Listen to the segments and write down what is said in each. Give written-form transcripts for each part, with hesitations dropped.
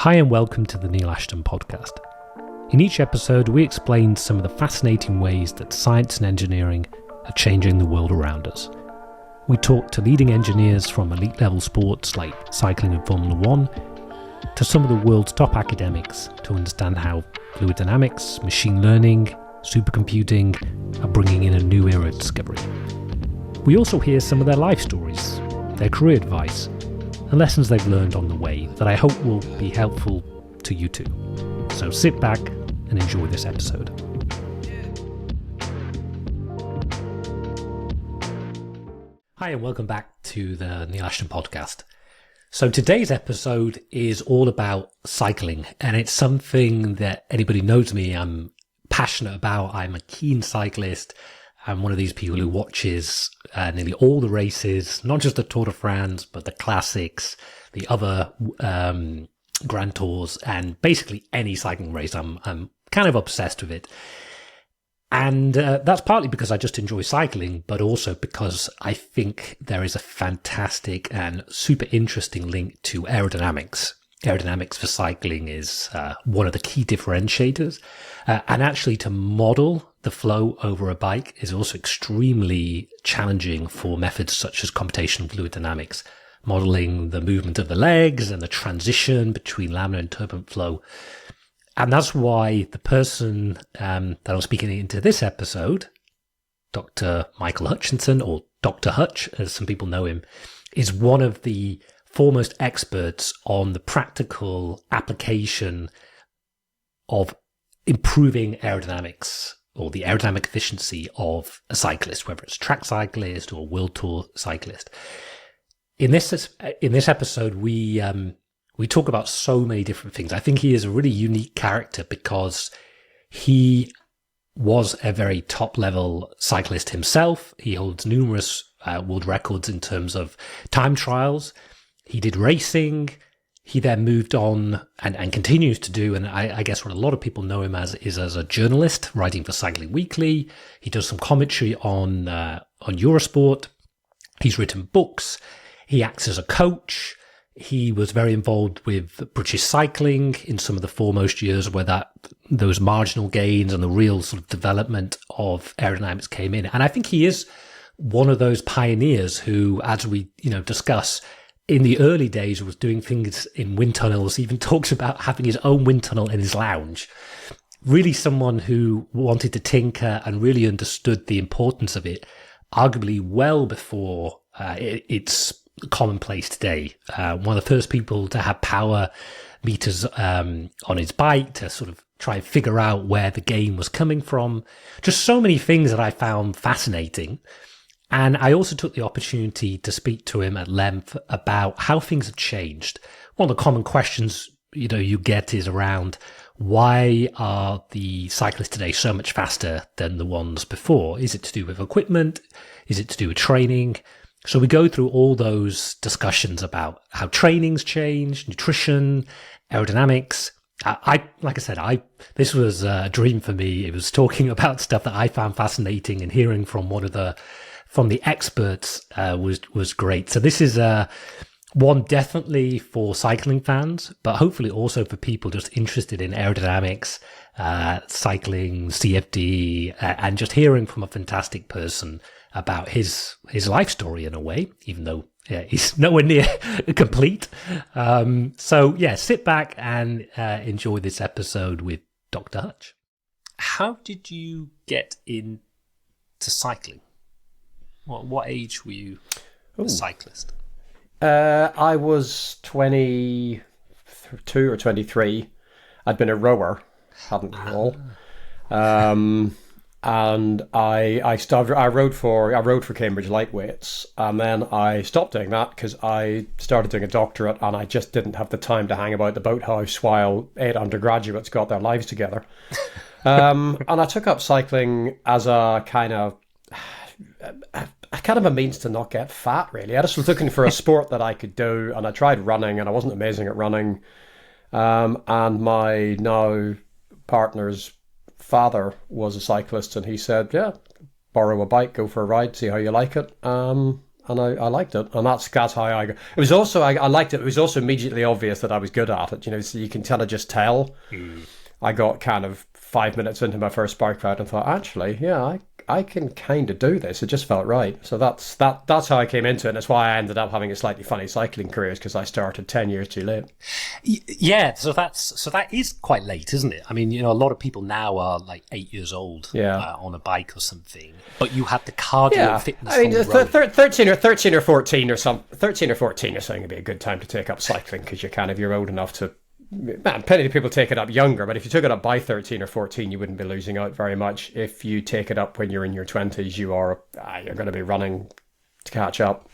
Hi and welcome to the Neil Ashton podcast. In each episode, we explain some of the fascinating ways that science and engineering are changing the world around us. We talk to leading engineers from elite level sports like cycling and Formula One, to some of the world's top academics to understand how fluid dynamics, machine learning, supercomputing are bringing in a new era of discovery. We also hear some of their life stories, their career advice, and lessons they've learned on the way that I hope will be helpful to you too. So sit back and enjoy this episode. Hi and welcome back to the Neil Ashton podcast. So today's episode is all about cycling, and it's something that anybody knows me, I'm passionate about. I'm a keen cyclist. I'm one of these people who watches nearly all the races, not just the Tour de France, but the classics, the other Grand Tours, and basically any cycling race. I'm kind of obsessed with it. And that's partly because I just enjoy cycling, but also because I think there is a fantastic and super interesting link to aerodynamics. Aerodynamics for cycling is one of the key differentiators. And actually to model the flow over a bike is also extremely challenging for methods such as computational fluid dynamics, modeling the movement of the legs and the transition between laminar and turbulent flow. And that's why the person that I'm speaking into this episode, Dr. Michael Hutchinson, or Dr. Hutch, as some people know him, is one of the foremost experts on the practical application of improving aerodynamics or the aerodynamic efficiency of a cyclist, whether it's track cyclist or world tour cyclist. In this episode, we talk about so many different things. I think he is a really unique character because he was a very top level cyclist himself. He holds numerous world records in terms of time trials. He did racing. He then moved on and continues to do, and I guess what a lot of people know him as is as a journalist, writing for Cycling Weekly. He does some commentary on Eurosport. He's written books. He acts as a coach. He was very involved with British cycling in some of the foremost years where those marginal gains and the real sort of development of aerodynamics came in. And I think he is one of those pioneers who, as we discuss, in the early days was doing things in wind tunnels, even talks about having his own wind tunnel in his lounge. Really someone who wanted to tinker and really understood the importance of it, arguably well before it's commonplace today. One of the first people to have power meters on his bike to sort of try and figure out where the gain was coming from. Just so many things that I found fascinating. And I also took the opportunity to speak to him at length about how things have changed. One of the common questions, you get is around why are the cyclists today so much faster than the ones before? Is it to do with equipment? Is it to do with training? So we go through all those discussions about how training's changed, nutrition, aerodynamics. This was a dream for me. It was talking about stuff that I found fascinating, and hearing from from the experts was great. So this is one definitely for cycling fans, but hopefully also for people just interested in aerodynamics, cycling, CFD, and just hearing from a fantastic person about his life story in a way, even though he's nowhere near complete. Sit back and enjoy this episode with Dr. Hutch. How did you get into cycling? What age were you a cyclist? I was 22 or 23. I'd been a rower, hadn't we all? And I rode for Cambridge Lightweights, and then I stopped doing that because I started doing a doctorate, and I just didn't have the time to hang about the boathouse while 8 undergraduates got their lives together. And I took up cycling as a kind of a means to not get fat, really. I just was looking for a sport that I could do, and I tried running, and I wasn't amazing at running. And my now partner's father was a cyclist, and he said, yeah, borrow a bike, go for a ride, see how you like it. And and I liked it, and that's how I. It was also I liked it. It was also immediately obvious that I was good at it. So you can kind of just tell. I got kind of 5 minutes into my first bike ride and thought, actually, yeah, I can kind of do this. It just felt right. So that's how I came into it. And that's why I ended up having a slightly funny cycling career, because I started 10 years too late. Yeah, so that is quite late, isn't it? I mean, a lot of people now are like 8 years old on a bike or something. But you had the cardio fitness. I mean, 13 or 14 or something. 13 or 14 or something would be a good time to take up cycling, because you're old enough to. Man, plenty of people take it up younger, but if you took it up by 13 or 14, you wouldn't be losing out very much. If you take it up when you're in your 20s, you're going to be running to catch up.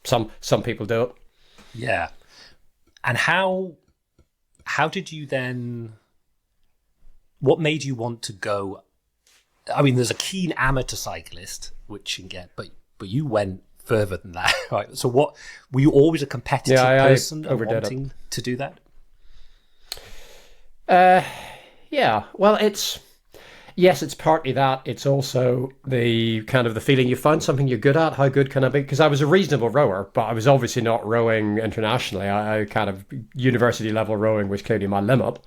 Some people do it. Yeah. And how did you then? What made you want to go? I mean, there's a keen amateur cyclist, which you can get, but you went further than that, right? So, what were you always a competitive person and wanting to do that? Yeah. Well, it's partly that. It's also the kind of the feeling you found something you're good at. How good can I be? Because I was a reasonable rower, but I was obviously not rowing internationally. I kind of university level rowing was clearly my limit.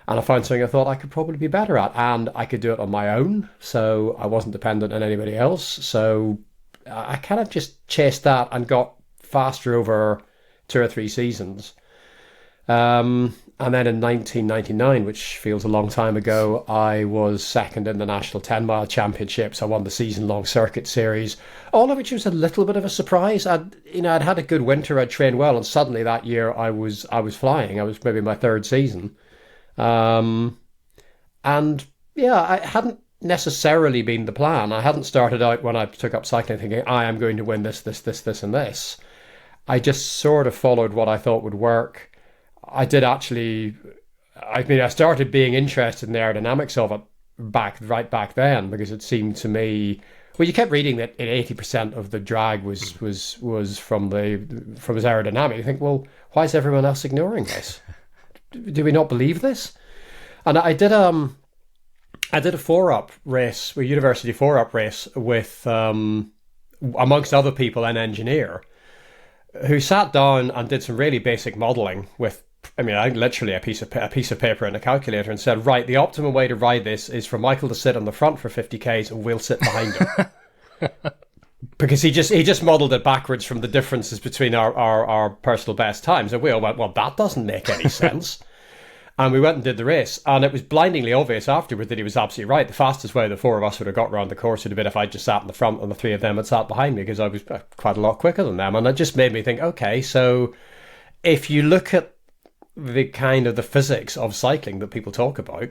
And I found something I thought I could probably be better at, and I could do it on my own. So I wasn't dependent on anybody else. So I kind of just chased that and got faster over 2 or 3 seasons. And then in 1999, which feels a long time ago, I was second in the National 10-mile championships. I won the season-long circuit series, all of which was a little bit of a surprise. I'd had a good winter, I'd trained well, and suddenly that year I was flying. I was maybe my 3rd season. And yeah, it hadn't necessarily been the plan. I hadn't started out when I took up cycling thinking, I am going to win this, and this. I just sort of followed what I thought would work. I started being interested in the aerodynamics of it right back then, because it seemed to me, well, you kept reading that 80% of the drag was from his aerodynamic. You think, well, why is everyone else ignoring this? Do we not believe this? And I did a 4-up race, a university 4-up race with, amongst other people, an engineer who sat down and did some really basic modelling with, literally a piece of paper and a calculator, and said, right, the optimum way to ride this is for Michael to sit on the front for 50 Ks and we'll sit behind him. Because he just modelled it backwards from the differences between our personal best times. And we all went, well, that doesn't make any sense. And we went and did the race, and it was blindingly obvious afterward that he was absolutely right. The fastest way the 4 of us would have got around the course would have been if I just sat in the front and the 3 of them had sat behind me, because I was quite a lot quicker than them. And it just made me think, okay, so if you look at the kind of the physics of cycling that people talk about,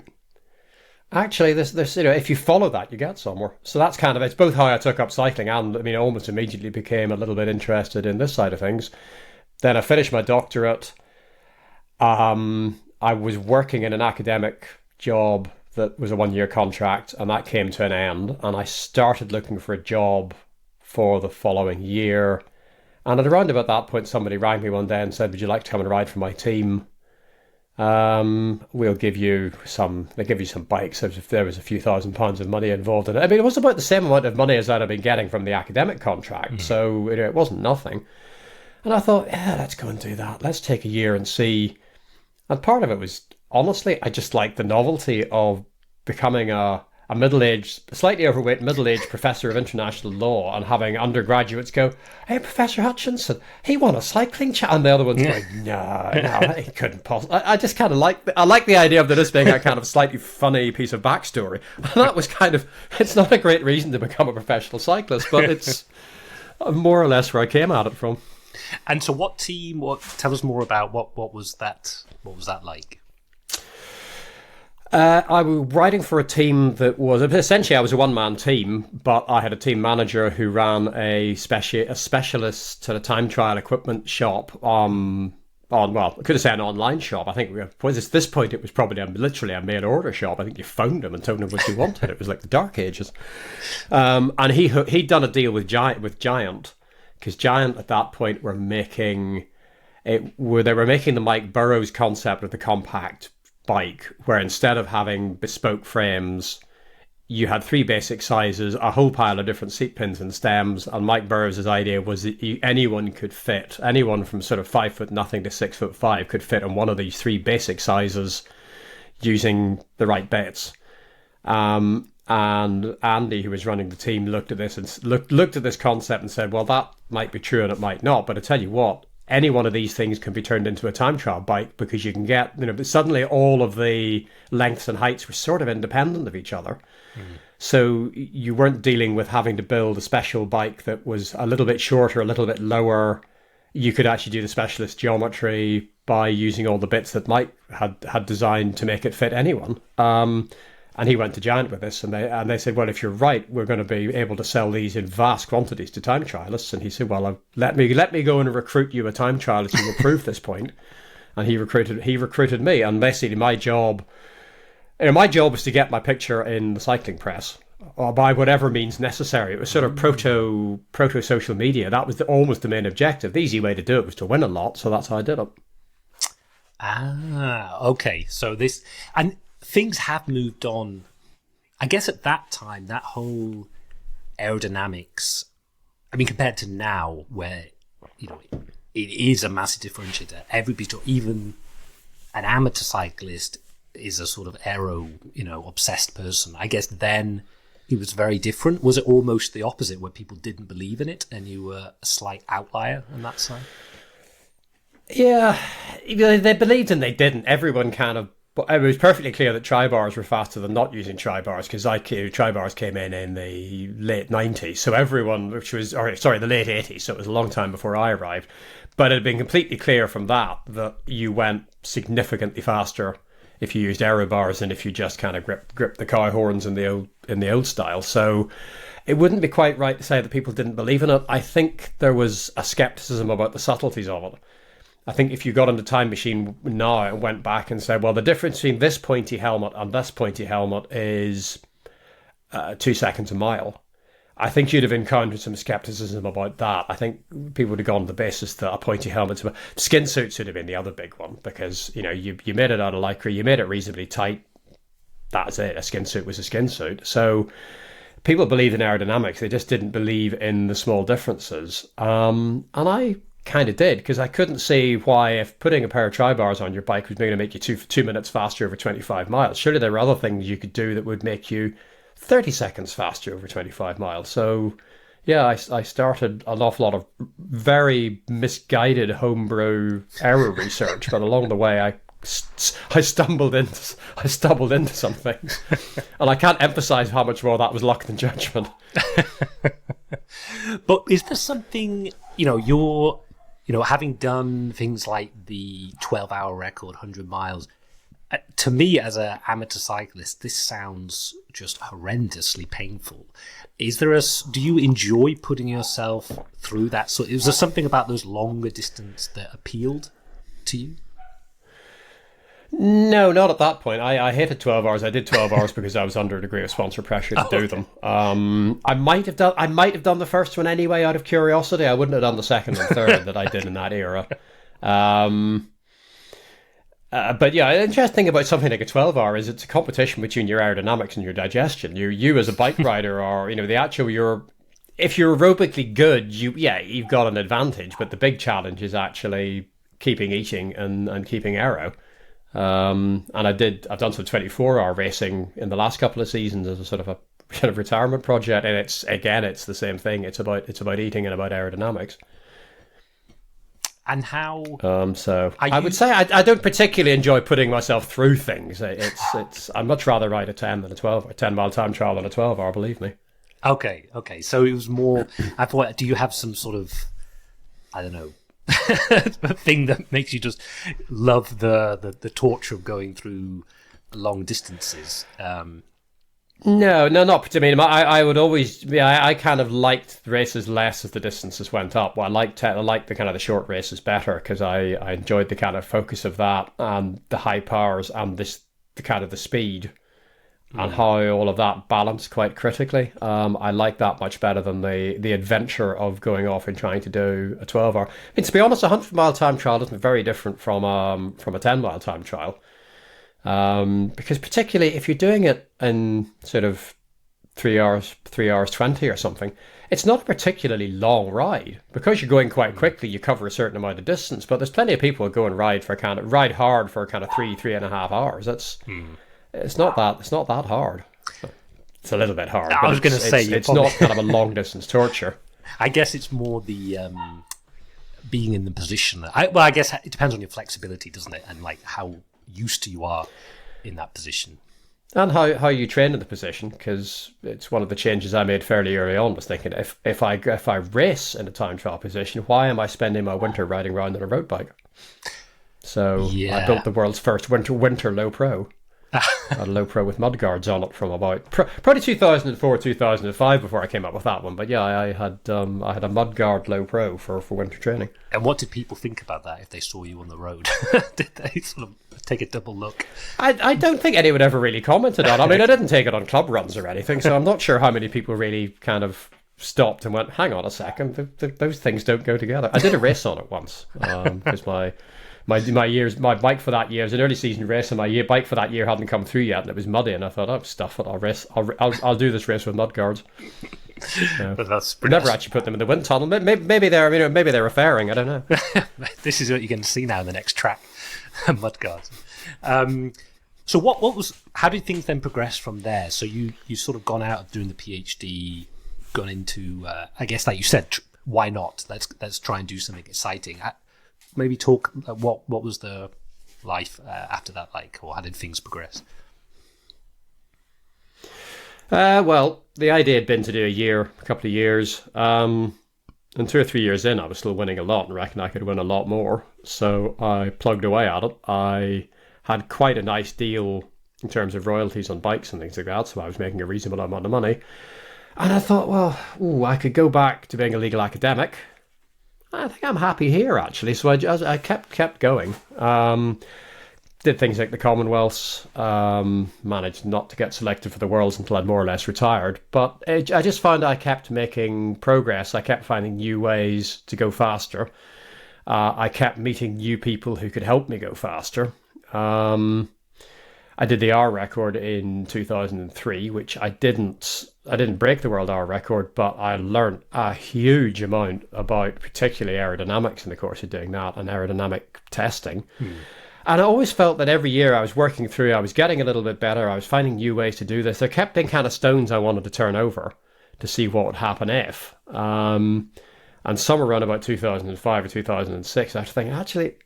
actually, this if you follow that, you get somewhere. So that's kind of, it's both how I took up cycling and, almost immediately became a little bit interested in this side of things. Then I finished my doctorate. I was working in an academic job that was a 1-year contract, and that came to an end. And I started looking for a job for the following year. And at around about that point, somebody rang me one day and said, would you like to come and ride for my team? We'll give you some, they give you some bikes. There was a few £1,000s of money involved in it. It was about the same amount of money as I'd have been getting from the academic contract. Mm. So it wasn't nothing. And I thought, yeah, let's go and do that. Let's take a year and see. And part of it was, honestly, I just liked the novelty of becoming a middle-aged, slightly overweight middle-aged professor of international law, and having undergraduates go, hey, Professor Hutchinson, he won a cycling and the other one's going, no, he couldn't possibly. I just kind of like the idea of this being a kind of slightly funny piece of backstory. And that was kind of, it's not a great reason to become a professional cyclist, but it's more or less where I came at it from. And so what team, tell us more about what was that like? I was riding for a team that was, essentially I was a one-man team, but I had a team manager who ran a specialist sort of time trial equipment shop well, I could have said an online shop. I think at this point it was probably literally a mail order shop. I think you phoned them and told them what you wanted. It was like the dark ages. And he'd done a deal with Giant, because Giant at that point were making the Mike Burrows concept of the compact bike, where instead of having bespoke frames, you had three basic sizes, a whole pile of different seat pins and stems, and Mike Burrows' idea was that anyone from sort of 5 foot nothing to 6'5" could fit on one of these three basic sizes using the right bits. And Andy, who was running the team, looked at this and looked at this concept and said, well, that might be true and it might not, but I tell you what, any one of these things can be turned into a time trial bike, because you can get, suddenly all of the lengths and heights were sort of independent of each other. So you weren't dealing with having to build a special bike that was a little bit shorter, a little bit lower. You could actually do the specialist geometry by using all the bits that Mike had designed to make it fit anyone. And he went to Giant with this, and they said, well, if you're right, we're going to be able to sell these in vast quantities to time trialists. And he said, well, let me go and recruit you a time trialist who will prove this point. And he recruited me, and basically my job was to get my picture in the cycling press, or by whatever means necessary. It was sort of proto social media. That was almost the main objective. The easy way to do it was to win a lot, so that's how I did it. Okay. So and things have moved on. I guess at that time, that whole aerodynamics, I mean, compared to now, where it is a massive differentiator. Everybody, even an amateur cyclist, is a sort of aero, obsessed person. I guess then it was very different. Was it almost the opposite, where people didn't believe in it and you were a slight outlier on that side? Yeah, they believed and they didn't. Everyone kind of, it was perfectly clear that tri-bars were faster than not using tri-bars, because tri-bars came in the late 90s. So everyone, the late 80s, so it was a long time before I arrived. But it had been completely clear from that you went significantly faster if you used aero bars than if you just kind of gripped the cow horns in the old style. So it wouldn't be quite right to say that people didn't believe in it. I think there was a skepticism about the subtleties of it. I think if you got on the time machine now and went back and said, well, the difference between this pointy helmet and this pointy helmet is 2 seconds a mile, I think you'd have encountered some skepticism about that. I think people would have gone on the basis that a pointy helmet, skin suits would have been the other big one, because you made it out of lycra, you made it reasonably tight. That's it. A skin suit was a skin suit. So people believed in aerodynamics. They just didn't believe in the small differences. And I kind of did, because I couldn't see why, if putting a pair of tri-bars on your bike was going to make you two minutes faster over 25 miles, surely there were other things you could do that would make you 30 seconds faster over 25 miles. So yeah, I started an awful lot of very misguided homebrew aero research, but along the way I stumbled into some things, and I can't emphasize how much more that was luck than judgment. But is there something, you're having done things like the 12-hour record, 100 miles, to me as an amateur cyclist, this sounds just horrendously painful. Do you enjoy putting yourself through that? So is there something about those longer distance that appealed to you? No, not at that point. I hated 12 hours. I did 12 hours because I was under a degree of sponsor pressure to do them. I might have done the first one anyway out of curiosity. I wouldn't have done the second and third that I did in that era. But yeah, the interesting thing about something like a 12-hour is it's a competition between your aerodynamics and your digestion. You as a bike rider are, if you're aerobically good, you've got an advantage. But the big challenge is actually keeping eating and keeping aero. And I've done some 24-hour racing in the last couple of seasons as a sort of retirement project, and it's the same thing. It's about eating and about aerodynamics. And how? So I would say I don't particularly enjoy putting myself through things. I'd much rather ride a 10 than a 12, a 10-mile time trial than a 12-hour. Believe me. Okay. So it was more. I thought, do you have some sort of, I don't know, thing that makes you just love the torture of going through long distances? No, not particularly. I would always, I kind of liked races less as the distances went up. Well, I liked the kind of the short races better, because I enjoyed the kind of focus of that and the high powers and the kind of the speed and how all of that balanced quite critically. I like that much better than the adventure of going off and trying to do a 12-hour. I mean, to be honest, a 100-mile time trial isn't very different from a 10-mile time trial. Because particularly if you're doing it in sort of 3 hours 20 or something. It's not a particularly long ride. Because you're going quite quickly, you cover a certain amount of distance, but there's plenty of people who go and ride hard for kind of 3.5 hours. It's not that hard. It's a little bit hard. I was going to say it's not kind of a long distance torture. I guess it's more the being in the position. I guess it depends on your flexibility, doesn't it? And like how used to you are in that position. And how you train in the position, because it's one of the changes I made fairly early on, was thinking if I race in a time trial position, why am I spending my winter riding around on a road bike? So I built the world's first winter low pro. A low pro with mud guards on it from about probably 2004, 2005 before I came up with that one. But yeah, I had a mud guard low pro for winter training. And what did people think about that if they saw you on the road? Did they sort of take a double look? I don't think anyone ever really commented on it. I mean, I didn't take it on club runs or anything, so I'm not sure how many people really kind of stopped and went, hang on a second, those things don't go together. I did a race on it once because my bike for that year, it was an early season race, and my bike for that year hadn't come through yet, and it was muddy, and I thought, oh, stuff it, I'll do this race with mud guards. But that's never actually put them in the wind tunnel. Maybe they're referring. I don't know. This is what you're going to see now in the next track, mud guards. So what was? How did things then progress from there? So you sort of gone out of doing the PhD, gone into I guess like you said, why not? Let's try and do something exciting. Maybe talk what was the life after that like, or how did things progress? Well, the idea had been to do a couple of years. And 2 or 3 years in, I was still winning a lot and reckoned I could win a lot more. So I plugged away at it. I had quite a nice deal in terms of royalties on bikes and things like that, so I was making a reasonable amount of money. And I thought, well, I could go back to being a legal academic. I think I'm happy here, actually. So I kept going. Did things like the Commonwealths, managed not to get selected for the Worlds until I'd more or less retired. But I just found I kept making progress. I kept finding new ways to go faster. I kept meeting new people who could help me go faster. I did the hour record in 2003, which I didn't break the world hour record, but I learned a huge amount about particularly aerodynamics in the course of doing that and aerodynamic testing. And I always felt that every year I was working through, I was getting a little bit better, I was finding new ways to do this. There kept being kind of stones I wanted to turn over to see what would happen if. And somewhere around about 2005 or 2006, I was thinking, actually,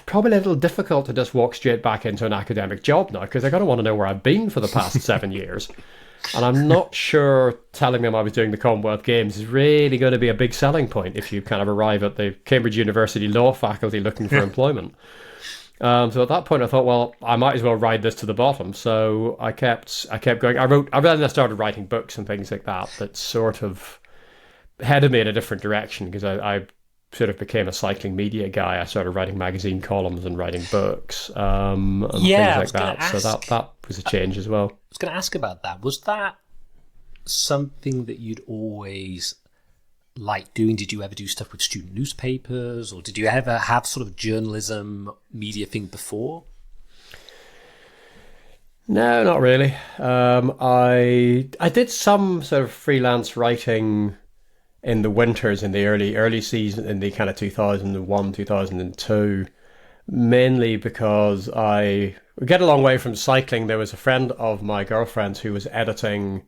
probably a little difficult to just walk straight back into an academic job now, because they're going to want to know where I've been for the past 7 years. And I'm not sure telling them I was doing the Commonwealth Games is really going to be a big selling point if you kind of arrive at the Cambridge University Law Faculty looking for employment. So at that point I thought, well, I might as well ride this to the bottom. So I kept going. I started writing books and things like that sort of headed me in a different direction, because I sort of became a cycling media guy. I started writing magazine columns and writing books and things like that. So that was a change as well. I was going to ask about that. Was that something that you'd always liked doing? Did you ever do stuff with student newspapers, or did you ever have sort of journalism media thing before? No, not really. I did some sort of freelance writing in the winters, in the early season, in the kind of 2001, 2002, mainly because I get a long way from cycling. There was a friend of my girlfriend's who was editing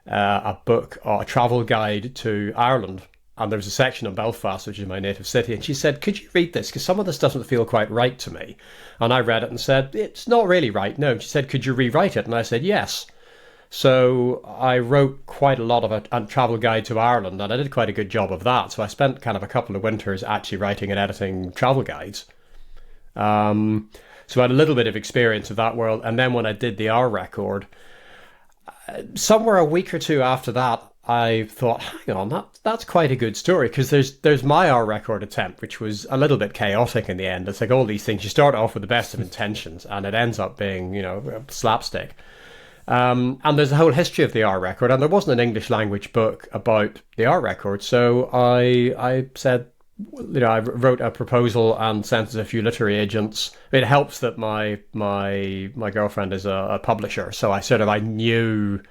a book, or a travel guide to Ireland. And there was a section on Belfast, which is my native city. And she said, could you read this? Because some of this doesn't feel quite right to me. And I read it and said, it's not really right. No. And she said, could you rewrite it? And I said, yes. So I wrote quite a lot of a travel guide to Ireland, and I did quite a good job of that. So I spent kind of a couple of winters actually writing and editing travel guides. So I had a little bit of experience of that world. And then when I did the hour record, somewhere a week or two after that, I thought, hang on, that's quite a good story, because there's my hour record attempt, which was a little bit chaotic in the end. It's like all these things, you start off with the best of intentions, and it ends up being, slapstick. And there's a whole history of the hour record, and there wasn't an English language book about the hour record, so I said, I wrote a proposal and sent it to a few literary agents. It helps that my girlfriend is a publisher, so I knew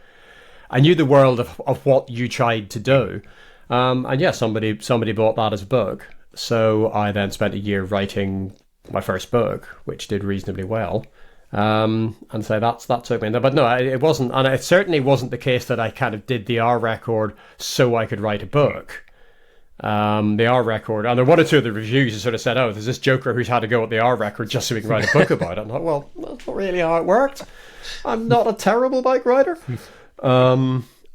I knew the world of what you tried to do. And yeah, somebody bought that as a book. So I then spent a year writing my first book, which did reasonably well. And so that took me in there. But no, it wasn't, and it certainly wasn't the case that I kind of did the R record so I could write a book. The R record, and there were one or two of the reviews that sort of said, "Oh, there's this joker who's had to go at the R record just so we can write a book about it." And I thought, well, that's not really how it worked. I'm not a terrible bike rider.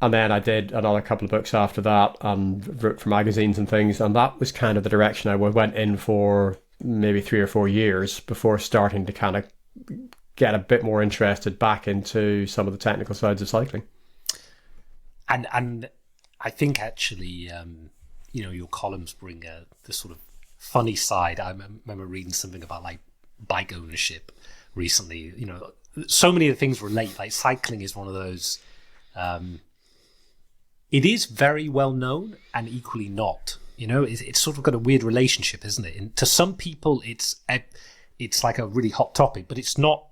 And then I did another couple of books after that and wrote for magazines and things. And that was kind of the direction I went in for maybe 3 or 4 years before starting to kind of get a bit more interested back into some of the technical sides of cycling. And I think actually, your columns bring the sort of funny side. I remember reading something about like bike ownership recently. So many of the things relate. Like cycling is one of those. It is very well known and equally not. It's sort of got a weird relationship, isn't it? And to some people, it's like a really hot topic, but it's not.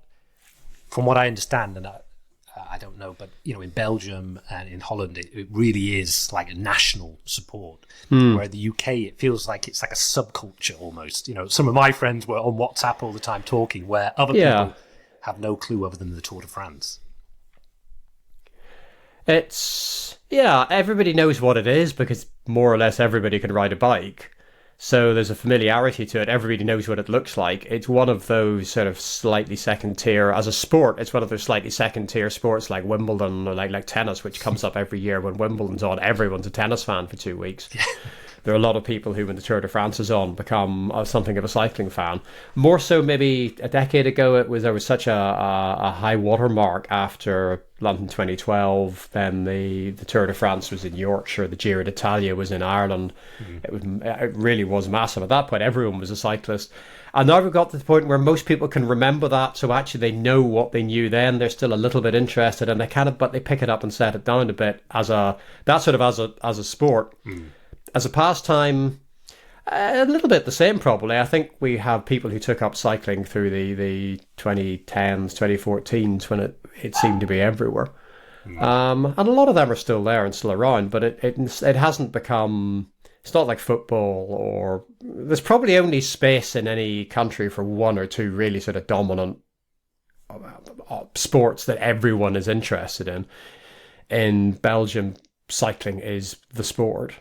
From what I understand, and I don't know, but in Belgium and in Holland, it really is like a national support. Where the UK, it feels like it's like a subculture almost. Some of my friends were on WhatsApp all the time talking, where other people have no clue other than the Tour de France. Everybody knows what it is because more or less everybody can ride a bike. So there's a familiarity to it. Everybody knows what it looks like. It's one of those sort of slightly second tier, as a sport, it's one of those slightly second tier sports like Wimbledon or like tennis, which comes up every year. When Wimbledon's on, everyone's a tennis fan for 2 weeks. There are a lot of people who, when the Tour de France is on, become something of a cycling fan. More so maybe a decade ago, there was such a high watermark after London 2012. Then the Tour de France was in Yorkshire. The Giro d'Italia was in Ireland. It really was massive. At that point, everyone was a cyclist. And now we've got to the point where most people can remember that. So actually they know what they knew then. They're still a little bit interested, and but they pick it up and set it down a bit as a sport. As a pastime, a little bit the same probably. I think we have people who took up cycling through the 2010s, 2014s when it seemed to be everywhere. And a lot of them are still there and still around, but it hasn't become... It's not like football, or... There's probably only space in any country for one or two really sort of dominant sports that everyone is interested in. In Belgium, cycling is the sport.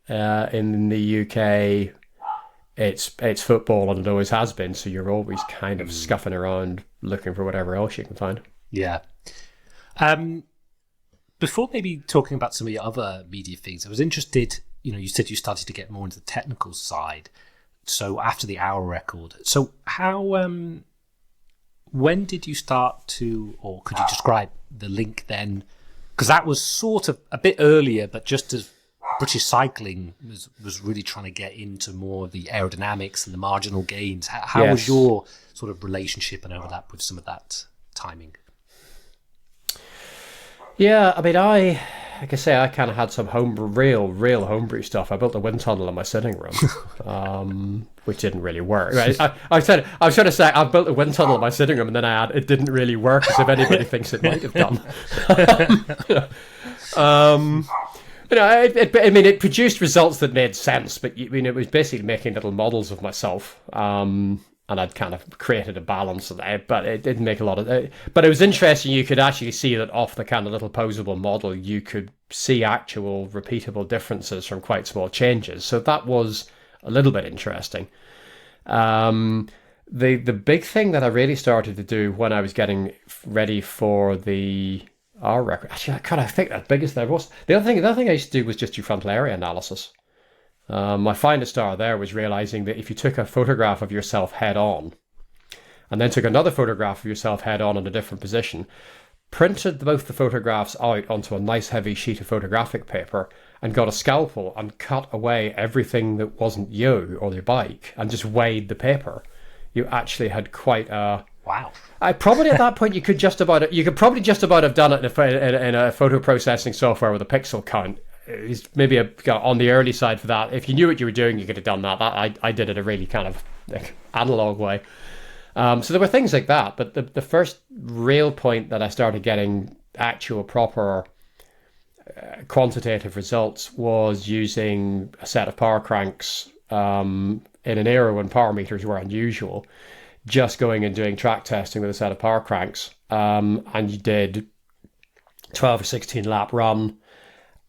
In the UK, it's football, and it always has been. So you're always kind of scuffing around looking for whatever else you can find. Yeah. Before maybe talking about some of your other media things, I was interested. You said you started to get more into the technical side. So after the hour record, so how? When did you start to, or could you describe the link then? Because that was sort of a bit earlier, but just as British cycling was really trying to get into more of the aerodynamics and the marginal gains. How was your sort of relationship and overlap with some of that timing? Yeah, I mean, like I say, I kind of had some real homebrew stuff. I built a wind tunnel in my sitting room, which didn't really work. Right? I was trying to say I built a wind tunnel in my sitting room, and then it didn't really work, as if anybody thinks it might have done. It produced results that made sense, but it was basically making little models of myself. And I'd kind of created a balance of that, but it didn't make a lot of it. But it was interesting. You could actually see that off the kind of little posable model, you could see actual repeatable differences from quite small changes. So that was a little bit interesting. The big thing that I really started to do when I was getting ready for the R record, actually, I think the biggest there was. The other thing I used to do was just do frontal area analysis. My finest hour there was realizing that if you took a photograph of yourself head on and then took another photograph of yourself head on in a different position, printed both the photographs out onto a nice heavy sheet of photographic paper and got a scalpel and cut away everything that wasn't you or your bike and just weighed the paper, you actually had quite a... Wow. I probably at that point you could probably just about have done it in a photo processing software with a pixel count. Is maybe on the early side for that. If you knew what you were doing, you could have done that. I did it a really kind of analog way. So there were things like that. But the first real point that I started getting actual proper quantitative results was using a set of power cranks in an era when power meters were unusual, just going and doing track testing with a set of power cranks. And you did 12 or 16 lap run,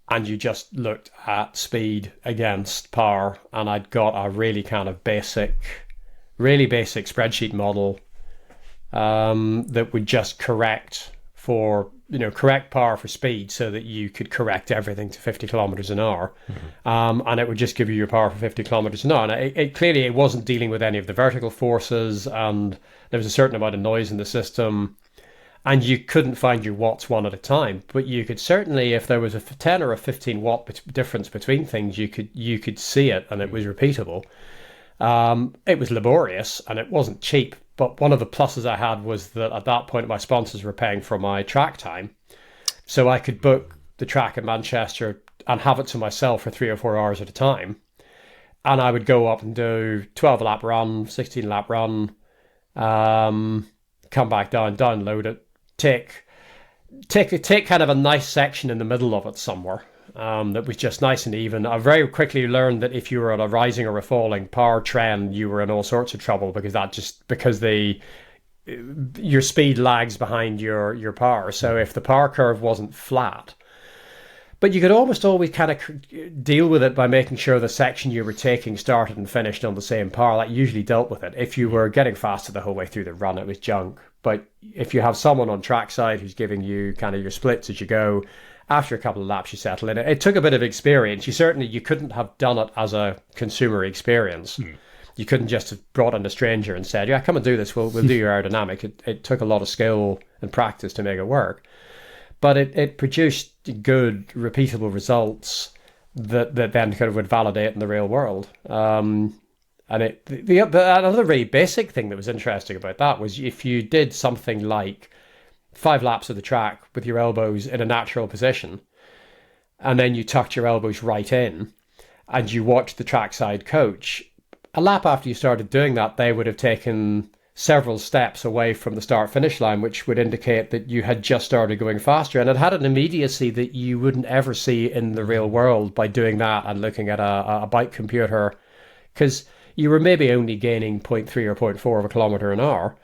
and you just looked at speed against power. And I'd got a really kind of really basic spreadsheet model that would just correct power for speed so that you could correct everything to 50 kilometers an hour. And it would just give you your power for 50 kilometers an hour. And it clearly wasn't dealing with any of the vertical forces, and there was a certain amount of noise in the system, and you couldn't find your watts one at a time. But you could certainly, if there was a 10 or a 15 watt difference between things, you could see it, and it was repeatable. It was laborious and it wasn't cheap, but one of the pluses I had was that at that point my sponsors were paying for my track time, so I could book the track in Manchester and have it to myself for 3 or 4 hours at a time, and I would go up and do 12 lap run, 16 lap run, come back down, download it, take kind of a nice section in the middle of it somewhere. That was just nice and even. I very quickly learned that if you were on a rising or a falling power trend, you were in all sorts of trouble, because your speed lags behind your power. So if the power curve wasn't flat, but you could almost always kind of deal with it by making sure the section you were taking started and finished on the same power. That usually dealt with it. If you were getting faster the whole way through the run, it was junk. But if you have someone on trackside who's giving you kind of your splits as you go, after a couple of laps you settle in. It took a bit of experience. You couldn't have done it as a consumer experience. You couldn't just have brought in a stranger and said, yeah, come and do this, we'll do your aerodynamic. It took a lot of skill and practice to make it work. But it produced good, repeatable results that then kind of would validate in the real world. And another really basic thing that was interesting about that was if you did something like 5 laps of the track with your elbows in a natural position, and then you tucked your elbows right in, and you watched the trackside coach, a lap after you started doing that, they would have taken several steps away from the start-finish line, which would indicate that you had just started going faster. And it had an immediacy that you wouldn't ever see in the real world by doing that and looking at a bike computer, because you were maybe only gaining 0.3 or 0.4 of a kilometer an hour.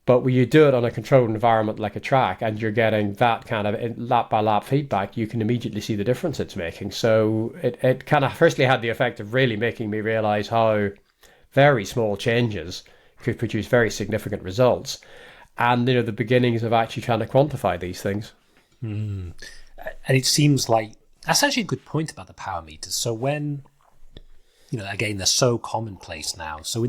But when you do it on a controlled environment like a track, and you're getting that kind of lap-by-lap feedback, you can immediately see the difference it's making. So it kind of firstly had the effect of really making me realise how very small changes could produce very significant results. And, the beginnings of actually trying to quantify these things. And it seems like that's actually a good point about the power meters. So when, again, they're so commonplace now. So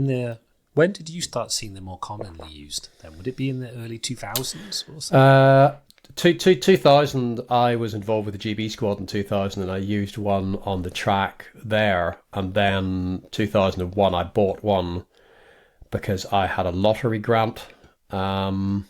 when did you start seeing them more commonly used then? Would it be in the early 2000s or something? 2000, I was involved with the GB squad in 2000, and I used one on the track there. And then 2001, I bought one because I had a lottery grant. And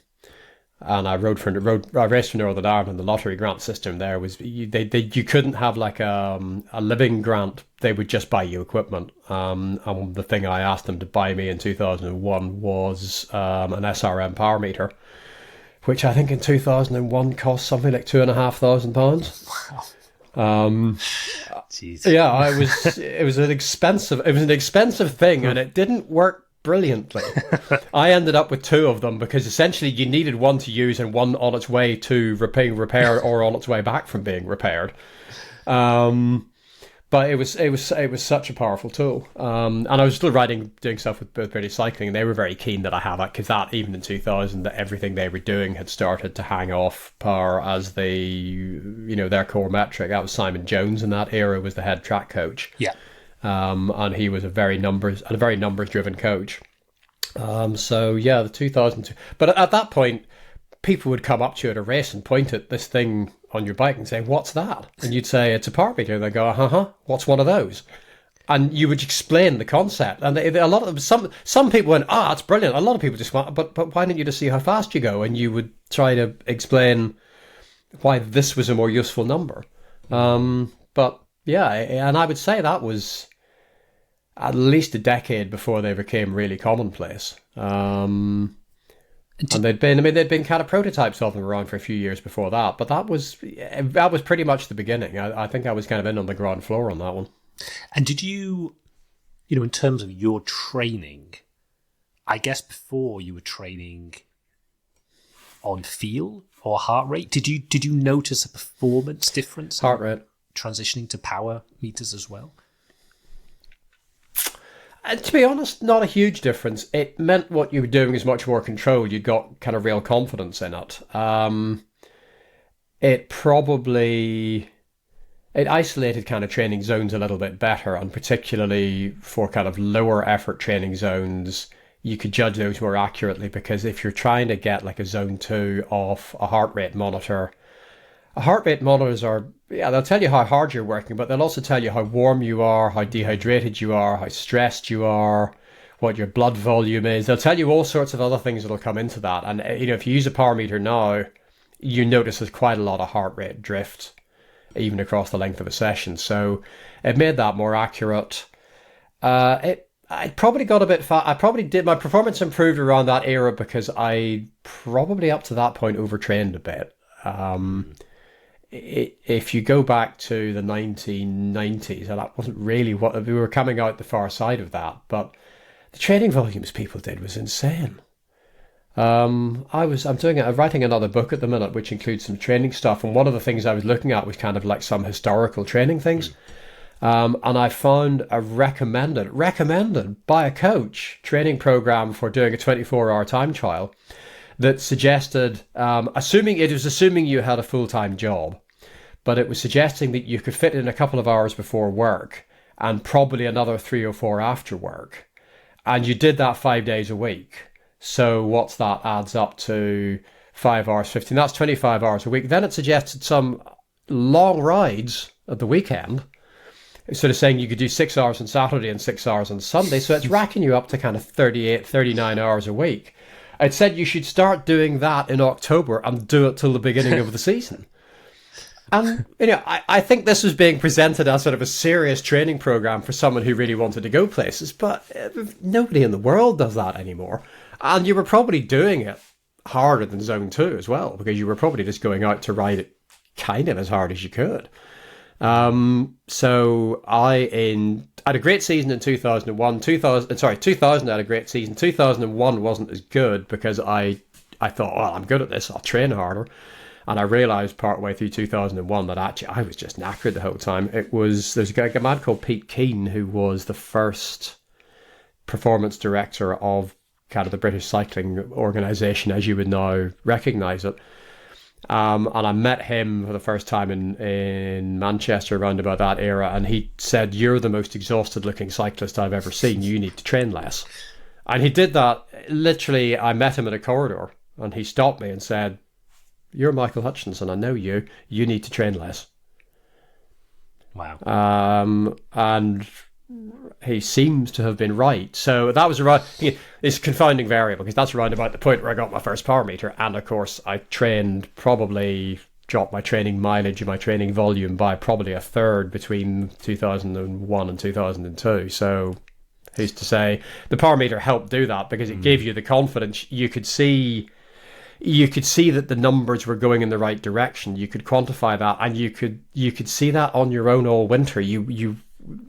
I raced for Northern Ireland. The lottery grant system there was you couldn't have like a living grant. They would just buy you equipment. And the thing I asked them to buy me in 2001 was an SRM power meter, which I think in 2001 cost something like £2,500. Wow. Jeez. Yeah, it was an expensive thing, and it didn't work brilliantly. I ended up with 2 of them because essentially you needed one to use and one on its way to being repaired or on its way back from being repaired. But it was such a powerful tool. And I was still doing stuff with British Cycling, and they were very keen that I have it, because that even in 2000, that everything they were doing had started to hang off power as their core metric. That was Simon Jones in that era, was the head track coach. Yeah. And he was a very numbers driven coach. The 2002. But at that point, people would come up to you at a race and point at this thing on your bike and say, "What's that?" And you'd say, "It's a power meter." And they go, "What's one of those?" And you would explain the concept. And some people went, "It's brilliant." A lot of people just went, "But why didn't you just see how fast you go?" And you would try to explain why this was a more useful number. But yeah, and I would say that was at least a decade before they became really commonplace. And they'd been kind of prototypes of them around for a few years before that, but that was pretty much the beginning. I think I was kind of in on the ground floor on that one. And did you, in terms of your training, I guess before you were training on feel or heart rate, did you notice a performance difference? Heart rate. Transitioning to power meters as well? To be honest, not a huge difference. It meant what you were doing is much more controlled. You got kind of real confidence in it. It isolated kind of training zones a little bit better, and particularly for kind of lower effort training zones, you could judge those more accurately, because if you're trying to get like a zone 2 off a heart rate monitor, heart rate monitors they'll tell you how hard you're working, but they'll also tell you how warm you are, how dehydrated you are, how stressed you are, what your blood volume is. They'll tell you all sorts of other things that'll come into that. And, if you use a power meter now, you notice there's quite a lot of heart rate drift, even across the length of a session. So it made that more accurate. I probably got a bit fat. My performance improved around that era because I probably up to that point overtrained a bit. If you go back to the 1990s, and that wasn't really what we were coming out the far side of that, but the training volumes people did was insane. I'm writing another book at the minute, which includes some training stuff, and one of the things I was looking at was kind of like some historical training things. And I found a recommended by a coach training program for doing a 24-hour time trial that suggested, assuming you had a full-time job, but it was suggesting that you could fit in a couple of hours before work and probably another 3 or 4 after work. And you did that 5 days a week. So what's that? Adds up to 5 hours, 15. That's 25 hours a week. Then it suggested some long rides at the weekend, sort of saying you could do 6 hours on Saturday and 6 hours on Sunday. So it's racking you up to kind of 38, 39 hours a week. It said you should start doing that in October and do it till the beginning of the season. And, I think this was being presented as sort of a serious training program for someone who really wanted to go places, but nobody in the world does that anymore. And you were probably doing it harder than Zone 2 as well, because you were probably just going out to ride it kind of as hard as you could. So I had a great season in 2001. 2000 had a great season. 2001 wasn't as good because I thought, well, I'm good at this, I'll train harder. And I realised partway through 2001 that actually I was just knackered the whole time. There's a man called Pete Keane, who was the first performance director of kind of the British cycling organisation, as you would now recognise it. And I met him for the first time in Manchester around about that era, and he said, "You're the most exhausted looking cyclist I've ever seen. You need to train less." And he did that. Literally, I met him in a corridor and he stopped me and said, "You're Michael Hutchinson. I know you. You need to train less." Wow. And he seems to have been right. So that was around, it's a confounding variable, because that's around about the point where I got my first power meter. And of course, I dropped my training mileage and my training volume by probably a third between 2001 and 2002. So who's to say? The power meter helped do that, because it gave you the confidence. You could see that the numbers were going in the right direction. You could quantify that, and you could see that on your own all winter.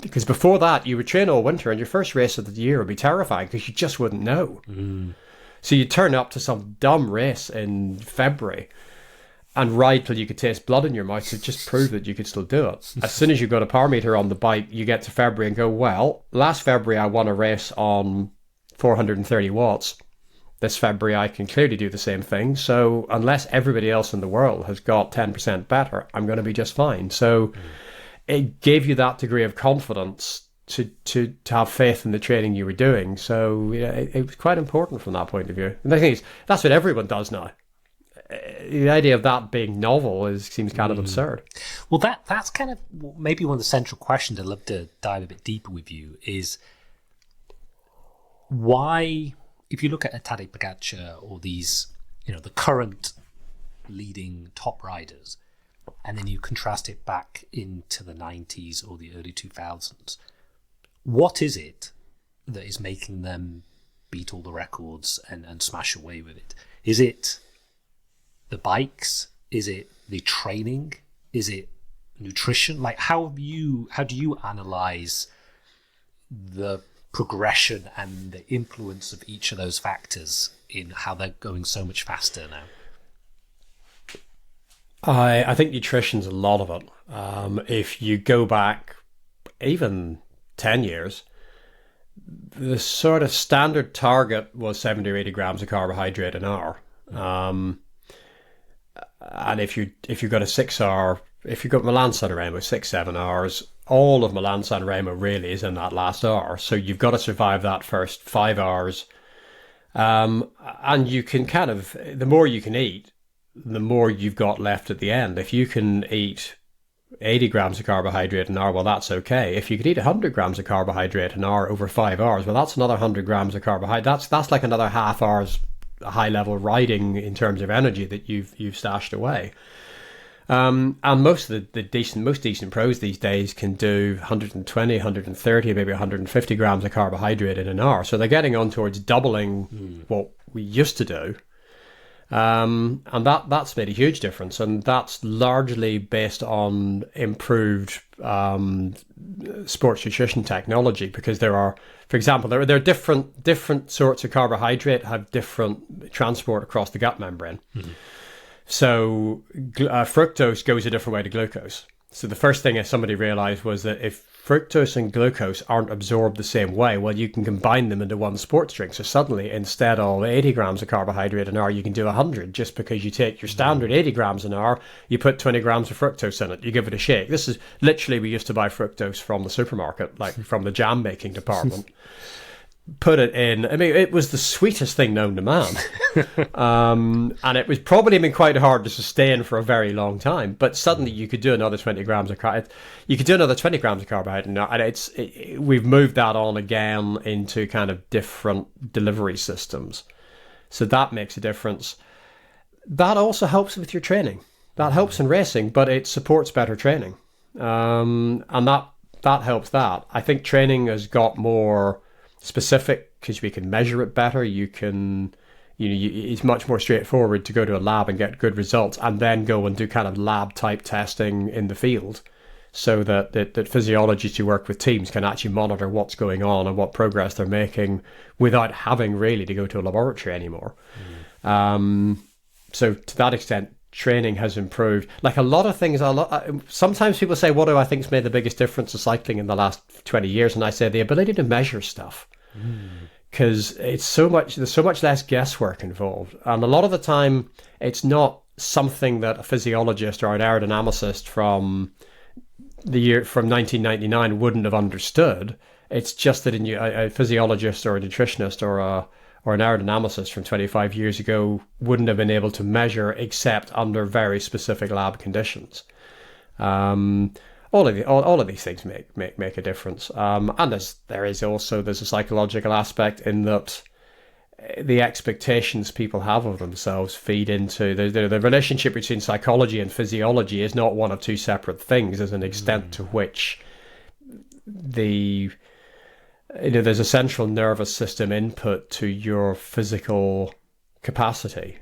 Because before that, you would train all winter, and your first race of the year would be terrifying because you just wouldn't know. So you'd turn up to some dumb race in February and ride till you could taste blood in your mouth to just prove that you could still do it. As soon as you've got a power meter on the bike, you get to February and go, well, last February I won a race on 430 watts. This February I can clearly do the same thing. So unless everybody else in the world has got 10% better, I'm going to be just fine. So it gave you that degree of confidence to have faith in the training you were doing. So it was quite important from that point of view. And the thing is, that's what everyone does now. The idea of that being novel seems kind of absurd. Well, that's kind of maybe one of the central questions I'd love to dive a bit deeper with you is why, if you look at Tadej Pogačar or these, the current leading top riders, and then you contrast it back into the 90s or the early 2000s, what is it that is making them beat all the records and smash away with it? Is it the bikes? Is it the training? Is it nutrition? Like, how do you analyze the progression and the influence of each of those factors in how they're going so much faster now? I think nutrition's a lot of it. If you go back even 10 years, the sort of standard target was 70 or 80 grams of carbohydrate an hour. And if you've got a 6 hour, if you've got Milan-San Remo 6-7 hours, all of Milan-San Remo really is in that last hour. So you've got to survive that first 5 hours. And you can kind of, the more you can eat, the more you've got left at the end. If you can eat 80 grams of carbohydrate an hour, well, that's okay. If you could eat 100 grams of carbohydrate an hour over 5 hours, well, that's another 100 grams of carbohydrate. That's like another half hour's high level riding in terms of energy that you've stashed away. And most of the most decent pros these days can do 120, 130, maybe 150 grams of carbohydrate in an hour. So they're getting on towards doubling what we used to do. And that's made a huge difference, and that's largely based on improved sports nutrition technology, because there are, for example, there are different sorts of carbohydrate have different transport across the gut membrane. Mm-hmm. So fructose goes a different way to glucose. So the first thing somebody realized was that if fructose and glucose aren't absorbed the same way, well, you can combine them into one sports drink. So suddenly, instead of 80 grams of carbohydrate an hour, you can do 100, just because you take your standard 80 grams an hour, you put 20 grams of fructose in it, you give it a shake. This is literally, we used to buy fructose from the supermarket, like from the jam making department. Put it in. I mean, it was the sweetest thing known to man. And it was probably been quite hard to sustain for a very long time. But suddenly you could do another 20 grams of carbohydrate. You could do another 20 grams of carbohydrate. And we've moved that on again into kind of different delivery systems. So that makes a difference. That also helps with your training. That helps in racing, but it supports better training. And that helps that. I think training has got more specific because we can measure it better. It's much more straightforward to go to a lab and get good results, and then go and do kind of lab type testing in the field, so that physiologists who work with teams can actually monitor what's going on and what progress they're making without having really to go to a laboratory anymore. So to that extent, training has improved. Like a lot of things, sometimes people say, what do I think's made the biggest difference to cycling in the last 20 years? And I say the ability to measure stuff. Because there's so much less guesswork involved. And a lot of the time, it's not something that a physiologist or an aerodynamicist from 1999 wouldn't have understood. It's just that a physiologist or a nutritionist or an aerodynamicist from 25 years ago wouldn't have been able to measure except under very specific lab conditions. All of these things make a difference. And there's a psychological aspect in that the expectations people have of themselves feed into the relationship between psychology and physiology is not one of two separate things. There's an extent to which there's a central nervous system input to your physical capacity.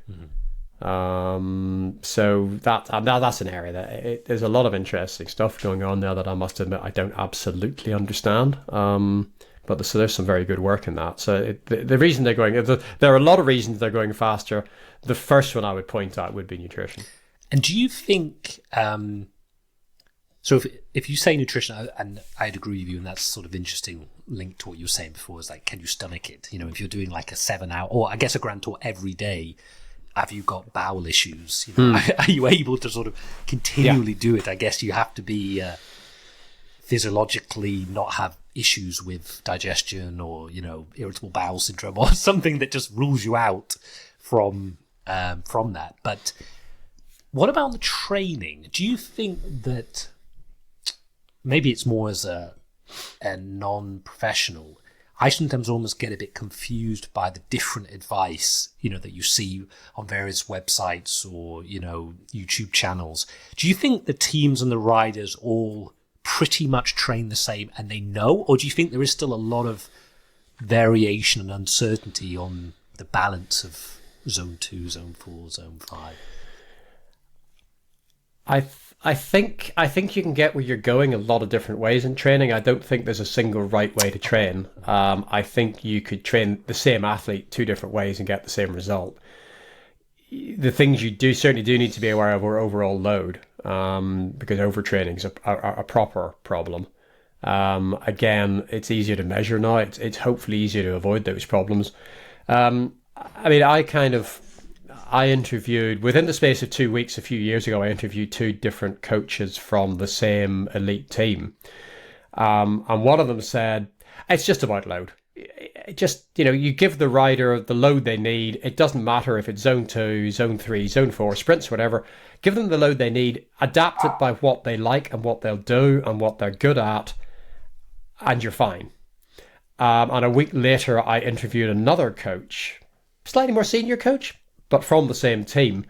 So that's an area that there's a lot of interesting stuff going on there that I must admit I don't absolutely understand. But there's some very good work in that. So the reason they're going, there are a lot of reasons they're going faster. The first one I would point out would be nutrition. And do you think, so if you say nutrition, and I'd agree with you, and that's sort of interesting link to what you were saying before, is like, can you stomach it? If you're doing like a 7-hour, or I guess a Grand Tour every day, have you got bowel issues? Are you able to sort of continually do it? I guess you have to be physiologically not have issues with digestion or, irritable bowel syndrome or something that just rules you out from that. But what about the training? Do you think that maybe it's more as a non-professional, I sometimes almost get a bit confused by the different advice, that you see on various websites or, YouTube channels. Do you think the teams and the riders all pretty much train the same and they know? Or do you think there is still a lot of variation and uncertainty on the balance of zone 2, zone 4, zone 5? I think you can get where you're going a lot of different ways in training. I don't think there's a single right way to train. I think you could train the same athlete 2 different ways and get the same result. The things you certainly do need to be aware of are overall load, because overtraining is a proper problem. Again, it's easier to measure now. It's hopefully easier to avoid those problems. I mean, I interviewed, within the space of 2 weeks a few years ago, I interviewed 2 different coaches from the same elite team. And one of them said, it's just about load. Just, you give the rider the load they need. It doesn't matter if it's zone 2, zone 3, zone 4, sprints, whatever. Give them the load they need, adapt it by what they like and what they'll do and what they're good at, and you're fine. And a week later, I interviewed another coach, slightly more senior coach, but from the same team.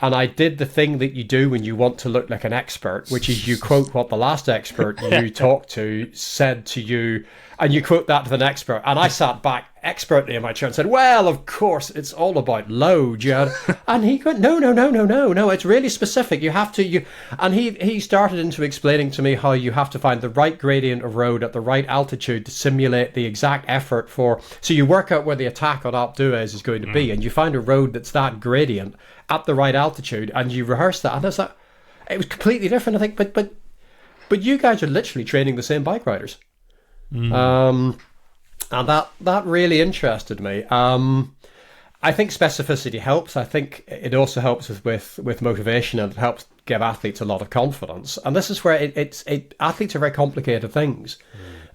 And I did the thing that you do when you want to look like an expert, which is you quote what the last expert you talked to said to you, and you quote that to the next expert. And I sat back expertly in my chair and said, well, of course, it's all about load. And he went, no, it's really specific. You have to, and he started into explaining to me how you have to find the right gradient of road at the right altitude to simulate the exact effort so you work out where the attack on Alpe d'Huez is going to be, and you find a road that's that gradient at the right altitude, and you rehearse that. And it's like, it was completely different. I think, but you guys are literally training the same bike riders. And that really interested me. I think specificity helps. I think it also helps with motivation, and it helps give athletes a lot of confidence. And this is where athletes are very complicated things,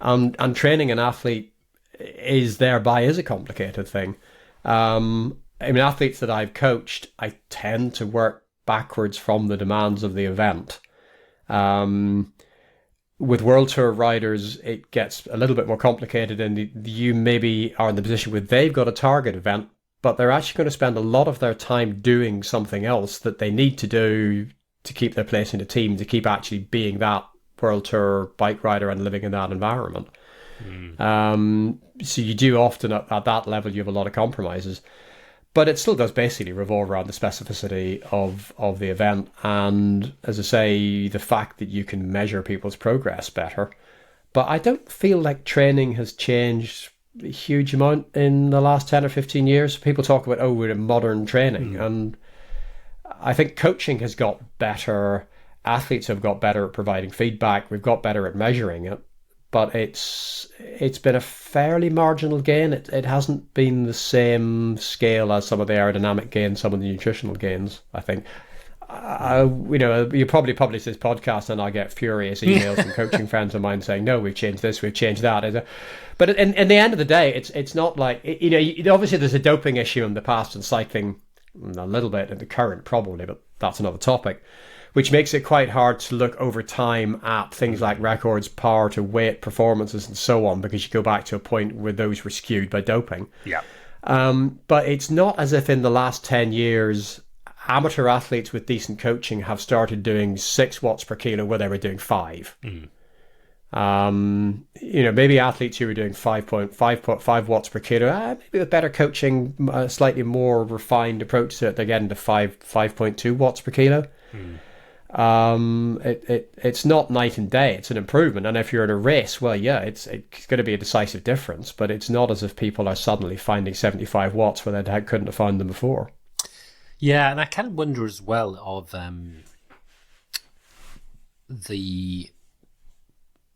and training an athlete is a complicated thing. I mean, athletes that I've coached, I tend to work backwards from the demands of the event. With World Tour riders, it gets a little bit more complicated, and you maybe are in the position where they've got a target event, but they're actually going to spend a lot of their time doing something else that they need to do to keep their place in the team, to keep actually being that World Tour bike rider and living in that environment. So you do often at that level, you have a lot of compromises. But it still does basically revolve around the specificity of the event. And as I say, the fact that you can measure people's progress better. But I don't feel like training has changed a huge amount in the last 10 or 15 years. People talk about, we're in modern training. And I think coaching has got better. Athletes have got better at providing feedback. We've got better at measuring it. But it's been a fairly marginal gain. It hasn't been the same scale as some of the aerodynamic gains, some of the nutritional gains, I think. You probably publish this podcast and I'll get furious emails from coaching friends of mine saying, no, we've changed this, we've changed that. But in the end of the day, it's not like, obviously there's a doping issue in the past in cycling, a little bit in the current probably, but that's another topic, which makes it quite hard to look over time at things like records, power to weight, performances, and so on, because you go back to a point where those were skewed by doping. Yeah. But it's not as if in the last 10 years, amateur athletes with decent coaching have started doing 6 watts per kilo where they were doing 5. Maybe athletes who were doing 5.5 watts per kilo, maybe with better coaching, a slightly more refined approach to it, they're getting to 5.2 watts per kilo. It's not night and day, it's an improvement. And if you're in a race, well, yeah, it's going to be a decisive difference, but it's not as if people are suddenly finding 75 watts where they couldn't have found them before. Yeah, and I kind of wonder as well of the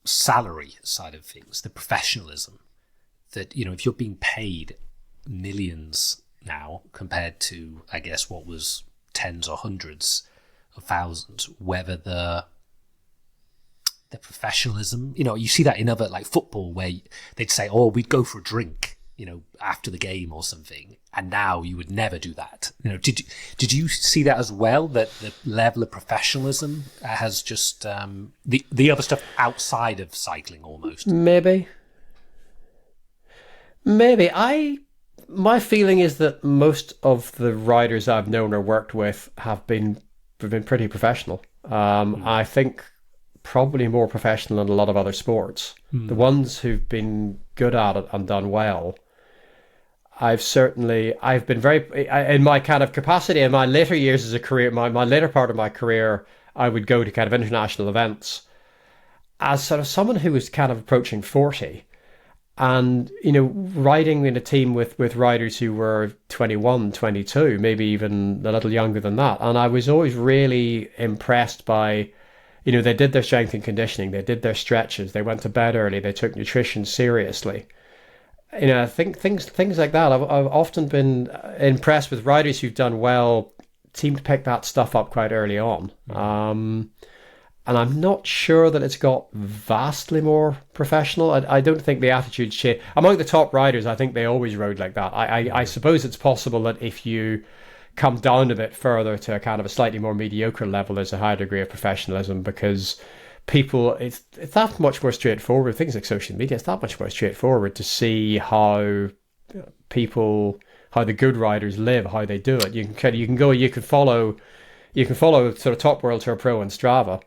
salary side of things, the professionalism, that, if you're being paid millions now compared to, I guess, what was tens or hundreds of thousands, whether the professionalism, you see that in other, like football, where they'd say, we'd go for a drink, after the game or something, and now you would never do that. Did you see that as well, that the level of professionalism has just the other stuff outside of cycling almost? Maybe my feeling is that most of the riders I've known or worked with have been pretty professional. I think probably more professional than a lot of other sports. The ones who've been good at it and done well, I've been very, in my kind of capacity in my later years as a career, my later part of my career, I would go to kind of international events as sort of someone who was kind of approaching 40. And, riding in a team with riders who were 21, 22, maybe even a little younger than that. And I was always really impressed by, they did their strength and conditioning, they did their stretches, they went to bed early, they took nutrition seriously. I think things like that. I've often been impressed with riders who've done well, seem to pick that stuff up quite early on. And I'm not sure that it's got vastly more professional. I don't think the attitudes change. Among the top riders, I think they always rode like that. I suppose it's possible that if you come down a bit further to a kind of a slightly more mediocre level, there's a higher degree of professionalism, because people, it's that much more straightforward. Things like social media, it's that much more straightforward to see how the good riders live, how they do it. You can follow sort of Top World Tour Pro and Strava,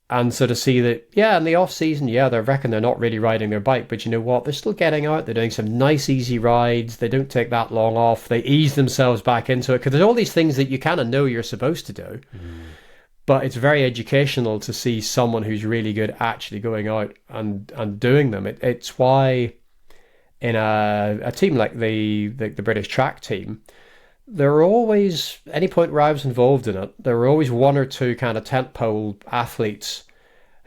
and sort of see that, in the off season, they reckon they're not really riding their bike, but you know what? They're still getting out. They're doing some nice, easy rides. They don't take that long off. They ease themselves back into it, because there's all these things that you kind of know you're supposed to do. But it's very educational to see someone who's really good actually going out and doing them. It's why in a team like the British track team, there were always, any point where I was involved in it, there were always one or two kind of tentpole athletes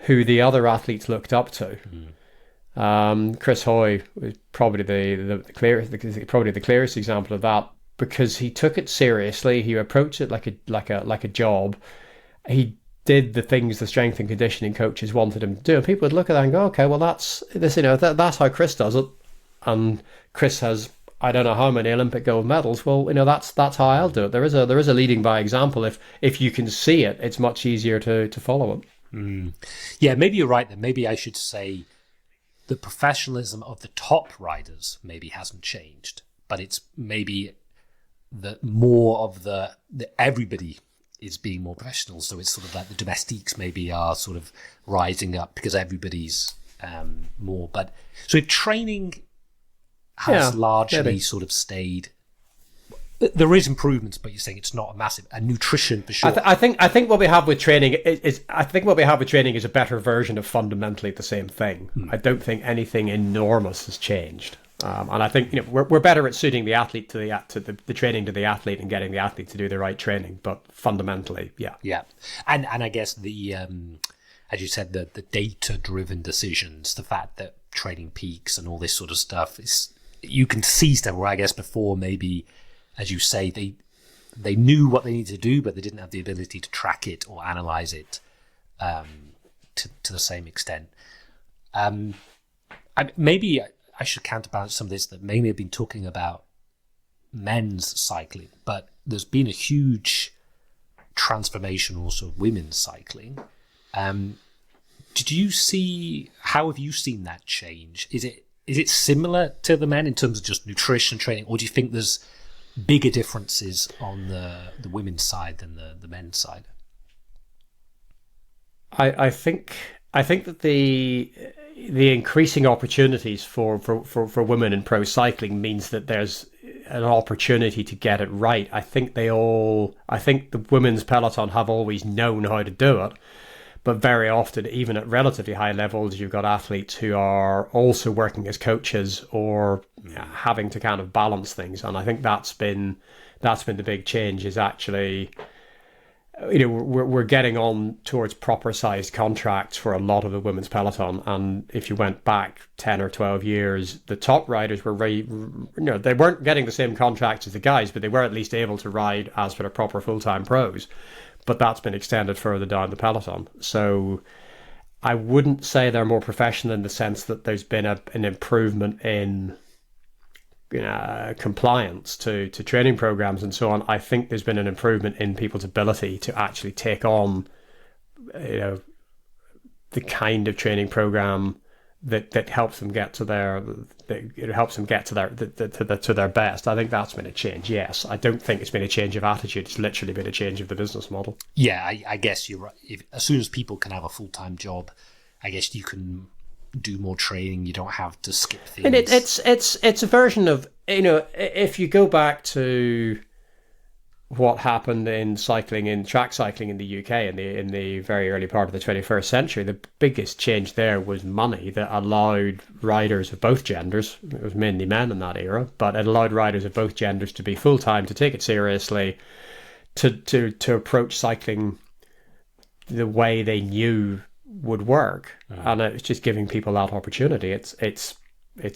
who the other athletes looked up to. Chris Hoy was probably the clearest example of that, because he took it seriously. He approached it like a job. He did the things the strength and conditioning coaches wanted him to do, and people would look at that and go, okay, well, that's this, that's how Chris does it, and Chris has, I don't know how many Olympic gold medals. Well, that's how I'll do it. There is a leading by example. If you can see it, it's much easier to follow it. Yeah, maybe you're right. Then maybe I should say the professionalism of the top riders maybe hasn't changed, but it's maybe the more of the everybody is being more professional. So it's sort of like the domestiques maybe are sort of rising up because everybody's more. But so training has largely sort of stayed. There is improvements, but you're saying it's not a massive. And nutrition for sure. I think what we have with training is a better version of fundamentally the same thing. I don't think anything enormous has changed. And I think we're better at suiting the athlete to the training to the athlete and getting the athlete to do the right training. But fundamentally, and I guess the as you said, the data driven decisions, the fact that training peaks and all this sort of stuff is, you can see stuff where I guess before maybe, as you say, they knew what they needed to do, but they didn't have the ability to track it or analyze it to the same extent. Maybe I should counterbalance some of this that mainly have been talking about men's cycling, but there's been a huge transformation also of women's cycling. Did you see, how have you seen that change? Is it similar to the men in terms of just nutrition training, or do you think there's bigger differences on the women's side than the men's side? I think that the increasing opportunities for women in pro cycling means that there's an opportunity to get it right. I think the women's peloton have always known how to do it, but very often, even at relatively high levels, you've got athletes who are also working as coaches or having to kind of balance things. And I think that's been the big change, is actually, we're getting on towards proper sized contracts for a lot of the women's peloton. And if you went back 10 or 12 years, the top riders were they weren't getting the same contracts as the guys, but they were at least able to ride as for the proper full-time pros. But that's been extended further down the peloton. So I wouldn't say they're more professional in the sense that there's been an improvement in compliance to training programs and so on. I think there's been an improvement in people's ability to actually take on the kind of training program that helps them get to their to their best. I think that's been a change. Yes, I don't think it's been a change of attitude. It's literally been a change of the business model. Yeah, I guess you're right. As soon as people can have a full-time job, I guess you can do more training. You don't have to skip things. And it's a version of, if you go back to what happened in track cycling in the UK in the very early part of the 21st century, the biggest change there was money that allowed riders of both genders, it was mainly men in that era, but it allowed riders of both genders to be full-time, to take it seriously, to approach cycling the way they knew would work. And it's just giving people that opportunity. It's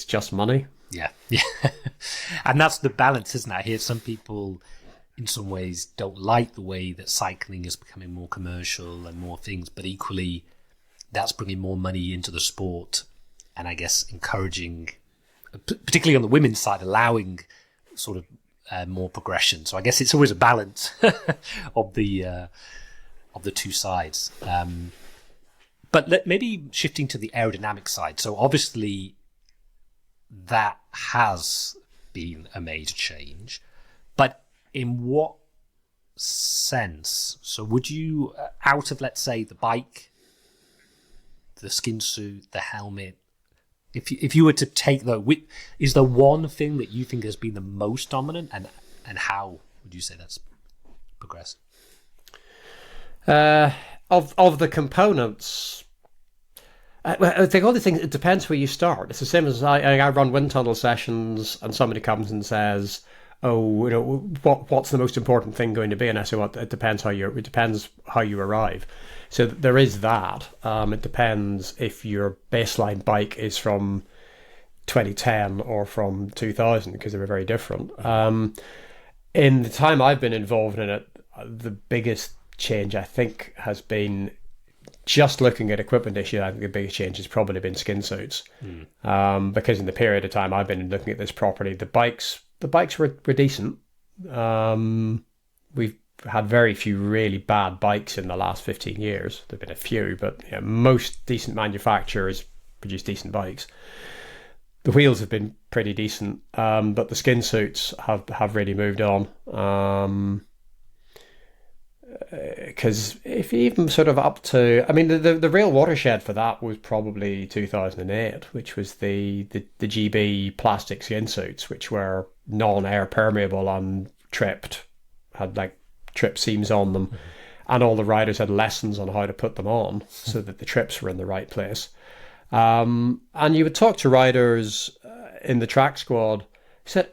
just money. Yeah. And that's the balance, isn't it? I hear some people in some ways don't like the way that cycling is becoming more commercial and more things, but equally that's bringing more money into the sport, and I guess encouraging, particularly on the women's side, allowing sort of more progression. So I guess it's always a balance of the two sides. But maybe shifting to the aerodynamic side. So obviously that has been a major change, but in what sense? So would you, out of, let's say, the bike, the skin suit, the helmet, if you were to take is there one thing that you think has been the most dominant, and how would you say that's progressed? Of the components, I think all the things, it depends where you start. It's the same as I run wind tunnel sessions, and somebody comes and says, "Oh, what's the most important thing going to be?" And I say, "Well, it depends how you arrive." So there is that. It depends if your baseline bike is from 2010 or from 2000, because they were very different. In the time I've been involved in it, the biggest change I think has been, just looking at equipment issue, I think the biggest change has probably been skin suits. Because in the period of time I've been looking at this properly, the bikes were decent. We've had very few really bad bikes in the last 15 years. There've been a few, but most decent manufacturers produce decent bikes. The wheels have been pretty decent, but the skin suits have really moved on. Because if even sort of up to, I mean, the real watershed for that was probably 2008, which was the GB plastic skin suits, which were non-air permeable and tripped, had like trip seams on them, and all the riders had lessons on how to put them on so that the trips were in the right place. And you would talk to riders in the track squad who said,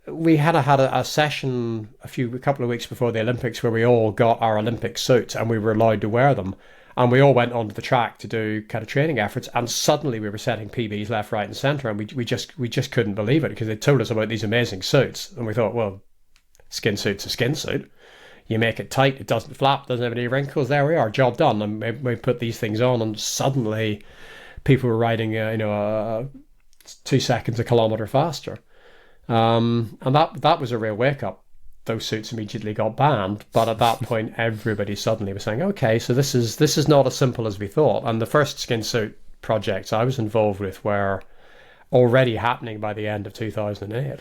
we had a session a couple of weeks before the Olympics where we all got our Olympic suits and we were allowed to wear them, and we all went onto the track to do kind of training efforts, and suddenly we were setting PBs left, right, and centre, and we just couldn't believe it, because they told us about these amazing suits, and we thought, well, skin suit's a skin suit. You make it tight, it doesn't flap, doesn't have any wrinkles. There we are, job done. And we put these things on, and suddenly people were riding, 2 seconds a kilometre faster. And that was a real wake up. Those suits immediately got banned, but at that point everybody suddenly was saying, okay, so this is not as simple as we thought. And the first skin suit projects I was involved with were already happening by the end of 2008.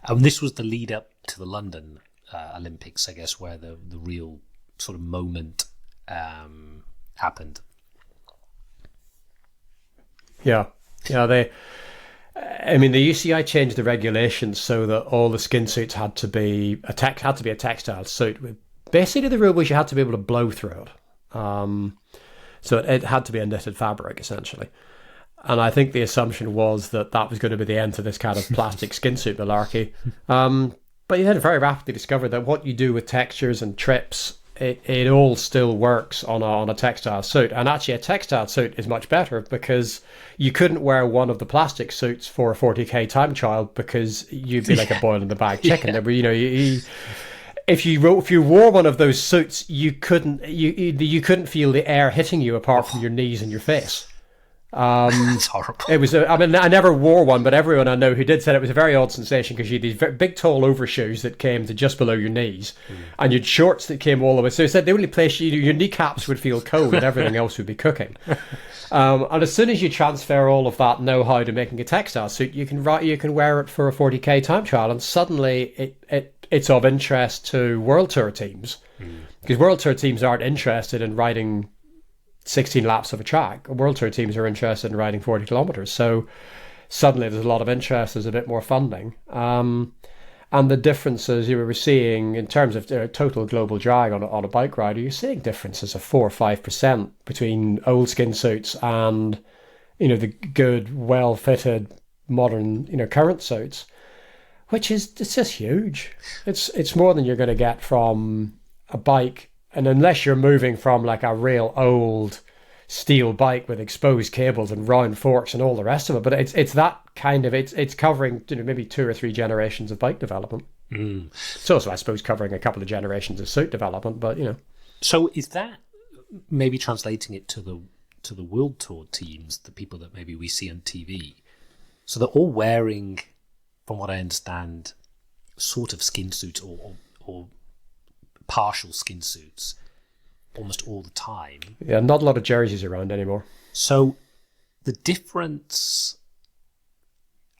And this was the lead up to the London Olympics, I guess, where the real sort of moment happened. Yeah, the UCI changed the regulations so that all the skin suits had to be a textile suit. Basically, the rule was you had to be able to blow through it. So it had to be a knitted fabric, essentially. And I think the assumption was that was going to be the end to this kind of plastic skin suit malarkey. But you then very rapidly discovered that what you do with textures and trips, it all still works on a textile suit. And actually a textile suit is much better, because you couldn't wear one of the plastic suits for a 40k time trial, because you'd be like a boil in the bag chicken. Yeah. If you wore one of those suits, you couldn't feel the air hitting you apart from your knees and your face. It's horrible. It was, I mean, I never wore one, but everyone I know who did said it was a very odd sensation because you had these big, tall overshoes that came to just below your knees, and you had shorts that came all the way. So he said the only place your kneecaps would feel cold and everything else would be cooking. And as soon as you transfer all of that know-how to making a textile suit, you can wear it for a 40k time trial, and suddenly it's of interest to World Tour teams, because World Tour teams aren't interested in riding 16 laps of a track. World Tour teams are interested in riding 40 kilometers. So suddenly there's a lot of interest, there's a bit more funding. And the differences you were seeing in terms of total global drag on a bike rider, you're seeing differences of 4 or 5% between old skin suits and, the good, well-fitted, modern, current suits, which is, it's just huge. It's more than you're going to get from a bike. And unless you're moving from like a real old steel bike with exposed cables and round forks and all the rest of it, but it's that kind of, it's covering maybe 2 or 3 generations of bike development. It's also, I suppose, covering a couple of generations of suit development, but So is that maybe translating it to the World Tour teams, the people that maybe we see on TV? So they're all wearing, from what I understand, sort of skin suits or partial skin suits almost all the time. Yeah, not a lot of jerseys around anymore. So the difference,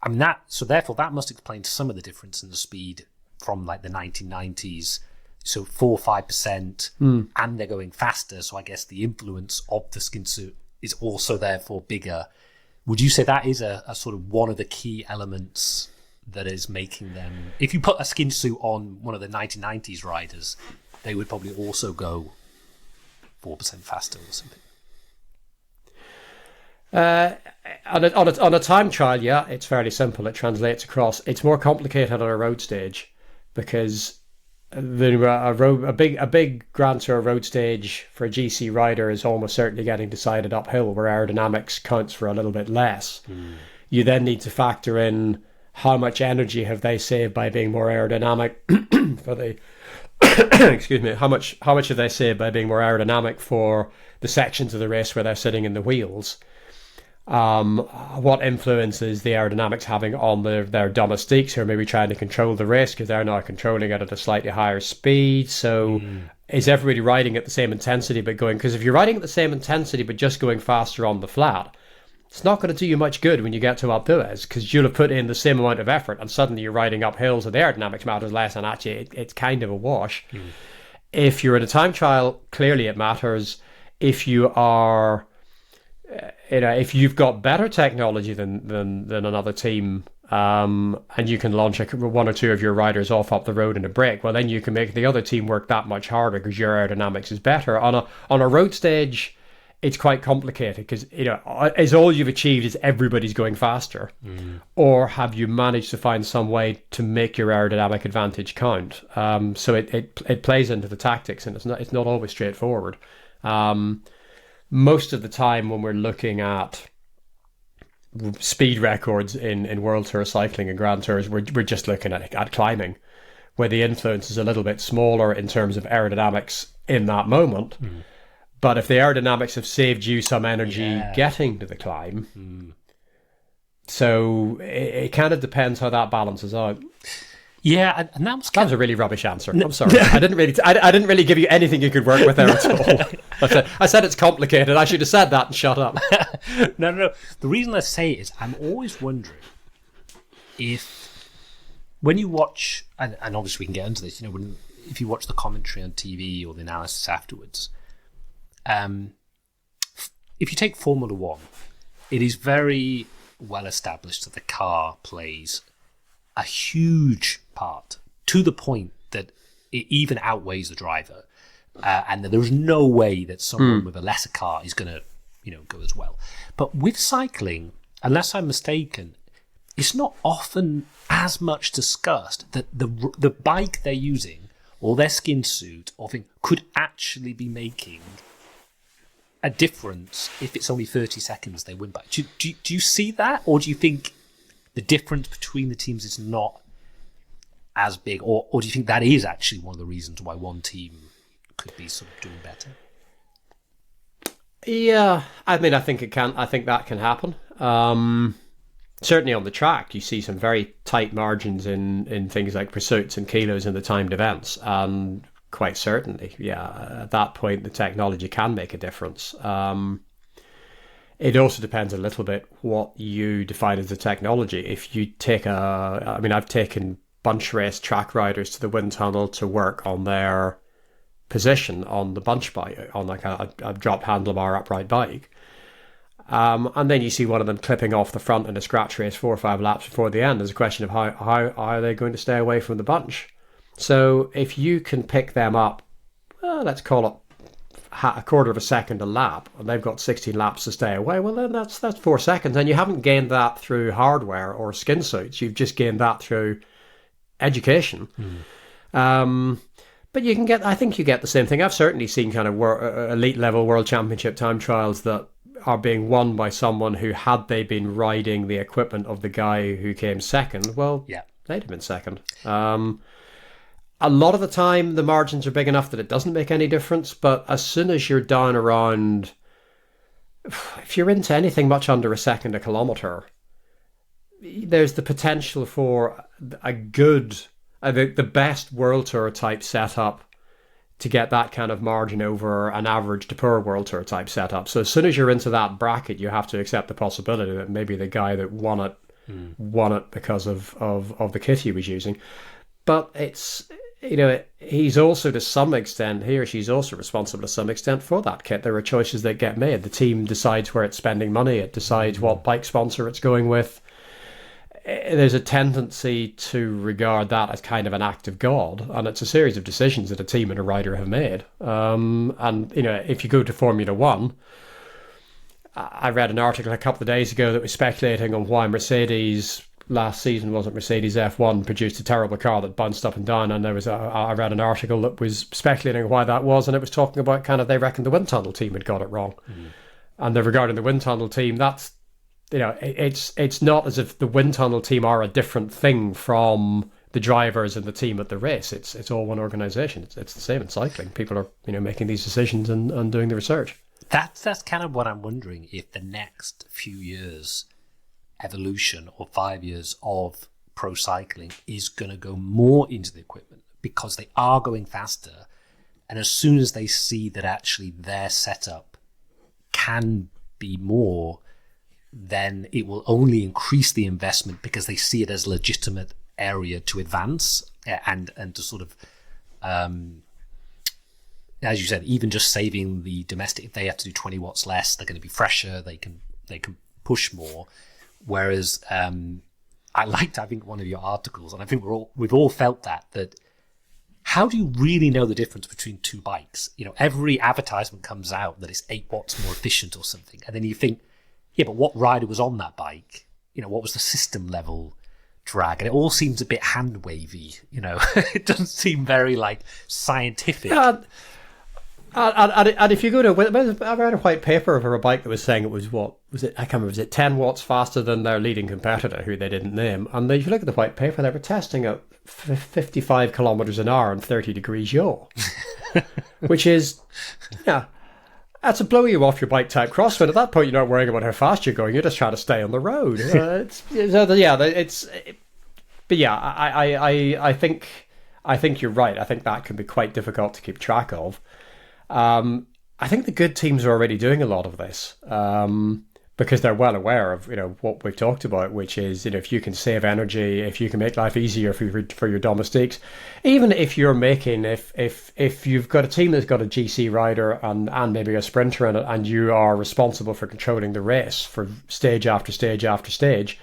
therefore that must explain some of the difference in the speed from like the 1990s. So 4 or 5%, and they're going faster. So I guess the influence of the skin suit is also therefore bigger. Would you say that is a sort of one of the key elements that is making them, if you put a skin suit on one of the 1990s riders, they would probably also go 4% faster or something? On a time trial, yeah, it's fairly simple. It translates across. It's more complicated on a road stage because a big Grand Tour road stage for a GC rider is almost certainly getting decided uphill, where aerodynamics counts for a little bit less. You then need to factor in how much energy have they saved by being more aerodynamic for the excuse me, how much have they saved by being more aerodynamic for the sections of the race where they're sitting in the wheels? What influence is the aerodynamics having on their domestiques who are maybe trying to control the race because they're now controlling it at a slightly higher speed? So is everybody riding at the same intensity but going, because if you're riding at the same intensity but just going faster on the flat, it's not going to do you much good when you get to Alpe d'Huez, because you'll have put in the same amount of effort and suddenly you're riding up hills and the aerodynamics matters less, and actually it's kind of a wash. If you're in a time trial, clearly it matters. If you are, if you've got better technology than another team, and you can launch 1 or 2 of your riders off up the road in a break, well then you can make the other team work that much harder because your aerodynamics is better. On a road stage, it's quite complicated because, is all you've achieved is everybody's going faster, or have you managed to find some way to make your aerodynamic advantage count? So it plays into the tactics, and it's not always straightforward. Most of the time when we're looking at speed records in World Tour cycling and Grand Tours, we're just looking at climbing, where the influence is a little bit smaller in terms of aerodynamics in that moment. But if the aerodynamics have saved you some energy getting to the climb, so it kind of depends how that balances out. Yeah, and that was a really rubbish answer. I'm sorry. I didn't really give you anything you could work with there at all. I said it's complicated. I should have said that and shut up. No. The reason I say it is I'm always wondering if, when you watch, and obviously we can get into this, if you watch the commentary on TV or the analysis afterwards, if you take Formula One, it is very well established that the car plays a huge part, to the point that it even outweighs the driver, and that there's no way that someone with a lesser car is going to, go as well. But with cycling, unless I'm mistaken, it's not often as much discussed that the bike they're using or their skin suit or thing could actually be making a difference if it's only 30 seconds they win by. Do you see that, or do you think the difference between the teams is not as big, or do you think that is actually one of the reasons why one team could be sort of doing better? Yeah, I mean, I think it can. I think that can happen. Certainly on the track, you see some very tight margins in things like pursuits and kilos in the timed events, and quite certainly, yeah, at that point, the technology can make a difference. It also depends a little bit what you define as the technology. If you take I mean, I've taken bunch race track riders to the wind tunnel to work on their position on the bunch bike, on like a dropped handlebar upright bike. And then you see one of them clipping off the front in a scratch race 4 or 5 laps before the end. There's a question of how are they going to stay away from the bunch? So if you can pick them up, let's call it a quarter of a second a lap, and they've got 16 laps to stay away, well then that's 4 seconds, and you haven't gained that through hardware or skin suits. You've just gained that through education. But you can get, I think you get the same thing. I've certainly seen kind of elite level world championship time trials that are being won by someone who, had they been riding the equipment of the guy who came second, well, yeah, they'd have been second. A lot of the time, the margins are big enough that it doesn't make any difference. But as soon as you're down around, if you're into anything much under a second a kilometre, there's the potential for a good, the best World Tour type setup to get that kind of margin over an average to poor World Tour type setup. So as soon as you're into that bracket, you have to accept the possibility that maybe the guy that won it because of the kit he was using. But it's, he's also to some extent, he or she's also responsible to some extent for that kit. There are choices that get made. The team decides where it's spending money. It decides what bike sponsor it's going with. There's a tendency to regard that as kind of an act of God, and it's a series of decisions that a team and a rider have made. And if you go to Formula One, I read an article a couple of days ago that was speculating on why Mercedes last season, wasn't Mercedes F1, produced a terrible car that bounced up and down, and I read an article that was speculating why that was, and it was talking about kind of, they reckon the wind tunnel team had got it wrong. And they're regarding the wind tunnel team, that's, it's not as if the wind tunnel team are a different thing from the drivers and the team at the race. It's all one organisation. It's the same in cycling. People are making these decisions and doing the research. That's kind of what I'm wondering, if the next few years evolution or 5 years of pro cycling is going to go more into the equipment, because they are going faster, and as soon as they see that actually their setup can be more, then it will only increase the investment, because they see it as a legitimate area to advance and to sort of, as you said, even just saving the domestic, if they have to do 20 watts less, they're going to be fresher, they can push more. Whereas I liked, I think, one of your articles, and I think we've all felt that how do you really know the difference between two bikes? Every advertisement comes out that it's 8 watts more efficient or something, and then you think, yeah, but what rider was on that bike? What was the system level drag? And it all seems a bit hand wavy. It doesn't seem very scientific. And if you go to, I read a white paper for a bike that was saying it was, I can't remember, was it 10 watts faster than their leading competitor, who they didn't name. And if you look at the white paper, they were testing at 55 kilometers an hour and 30 degrees yaw, which is, that's a blow you off your bike type crosswind. At that point, you're not worrying about how fast you're going. You're just trying to stay on the road. I think you're right. I think that can be quite difficult to keep track of. I think the good teams are already doing a lot of this, because they're well aware of what we've talked about, which is if you can save energy, if you can make life easier for your domestiques, even if you're making if you've got a team that's got a GC rider and maybe a sprinter in it, and you are responsible for controlling the race for stage after stage after stage.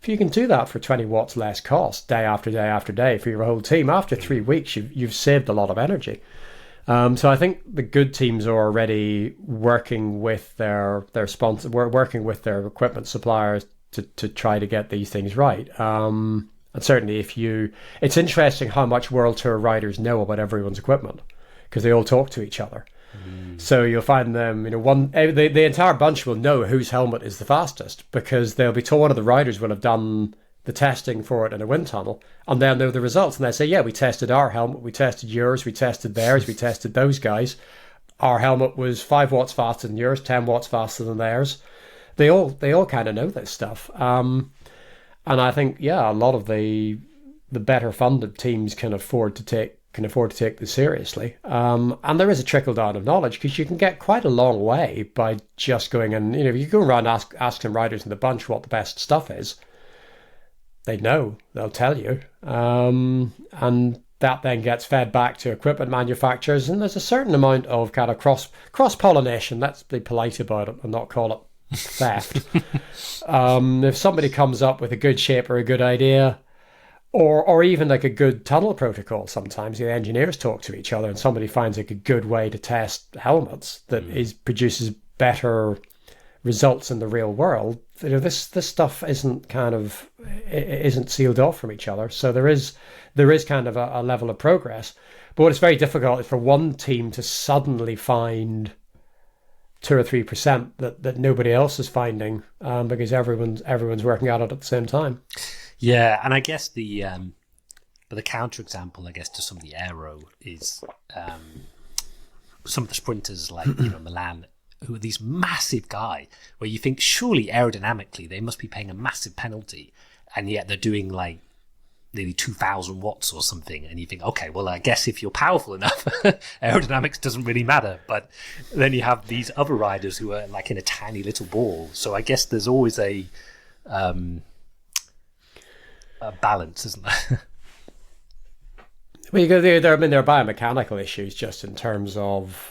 If you can do that for 20 watts less cost, day after day after day, for your whole team, after 3 weeks, you've saved a lot of energy. So I think the good teams are already working with their sponsor, working with their equipment suppliers to try to get these things right. And certainly, it's interesting how much World Tour riders know about everyone's equipment, because they all talk to each other. So you'll find them, the entire bunch will know whose helmet is the fastest, because they'll be told, one of the riders will have done the testing for it in a wind tunnel, and they'll know the results, and they say, yeah, we tested our helmet, we tested yours, we tested theirs, we tested those guys. our helmet was 5 watts faster than yours, 10 watts faster than theirs. They all kind of know this stuff. And I think, yeah, a lot of the better funded teams can afford to take this seriously. And there is a trickle down of knowledge, because you can get quite a long way by just going and, if you go around asking riders in the bunch what the best stuff is, they know, they'll tell you. And that then gets fed back to equipment manufacturers, and there's a certain amount of kind of cross pollination. Let's be polite about it and not call it theft. If somebody comes up with a good shape or a good idea, or even like a good tunnel protocol, sometimes the engineers talk to each other and somebody finds like a good way to test helmets that produces better results in the real world. This stuff isn't sealed off from each other. So there is kind of a level of progress. But what is very difficult is for one team to suddenly find 2 or 3% that nobody else is finding, because everyone's working at it at the same time. Yeah, and I guess the counterexample, I guess, to some of the aero is some of the sprinters like Milan, who are these massive guys, where you think surely aerodynamically they must be paying a massive penalty, and yet they're doing like nearly 2,000 watts or something, and you think, okay, well, I guess if you're powerful enough, aerodynamics doesn't really matter. But then you have these other riders who are like in a tiny little ball. So I guess there's always a balance, isn't there? Well, there are biomechanical issues just in terms of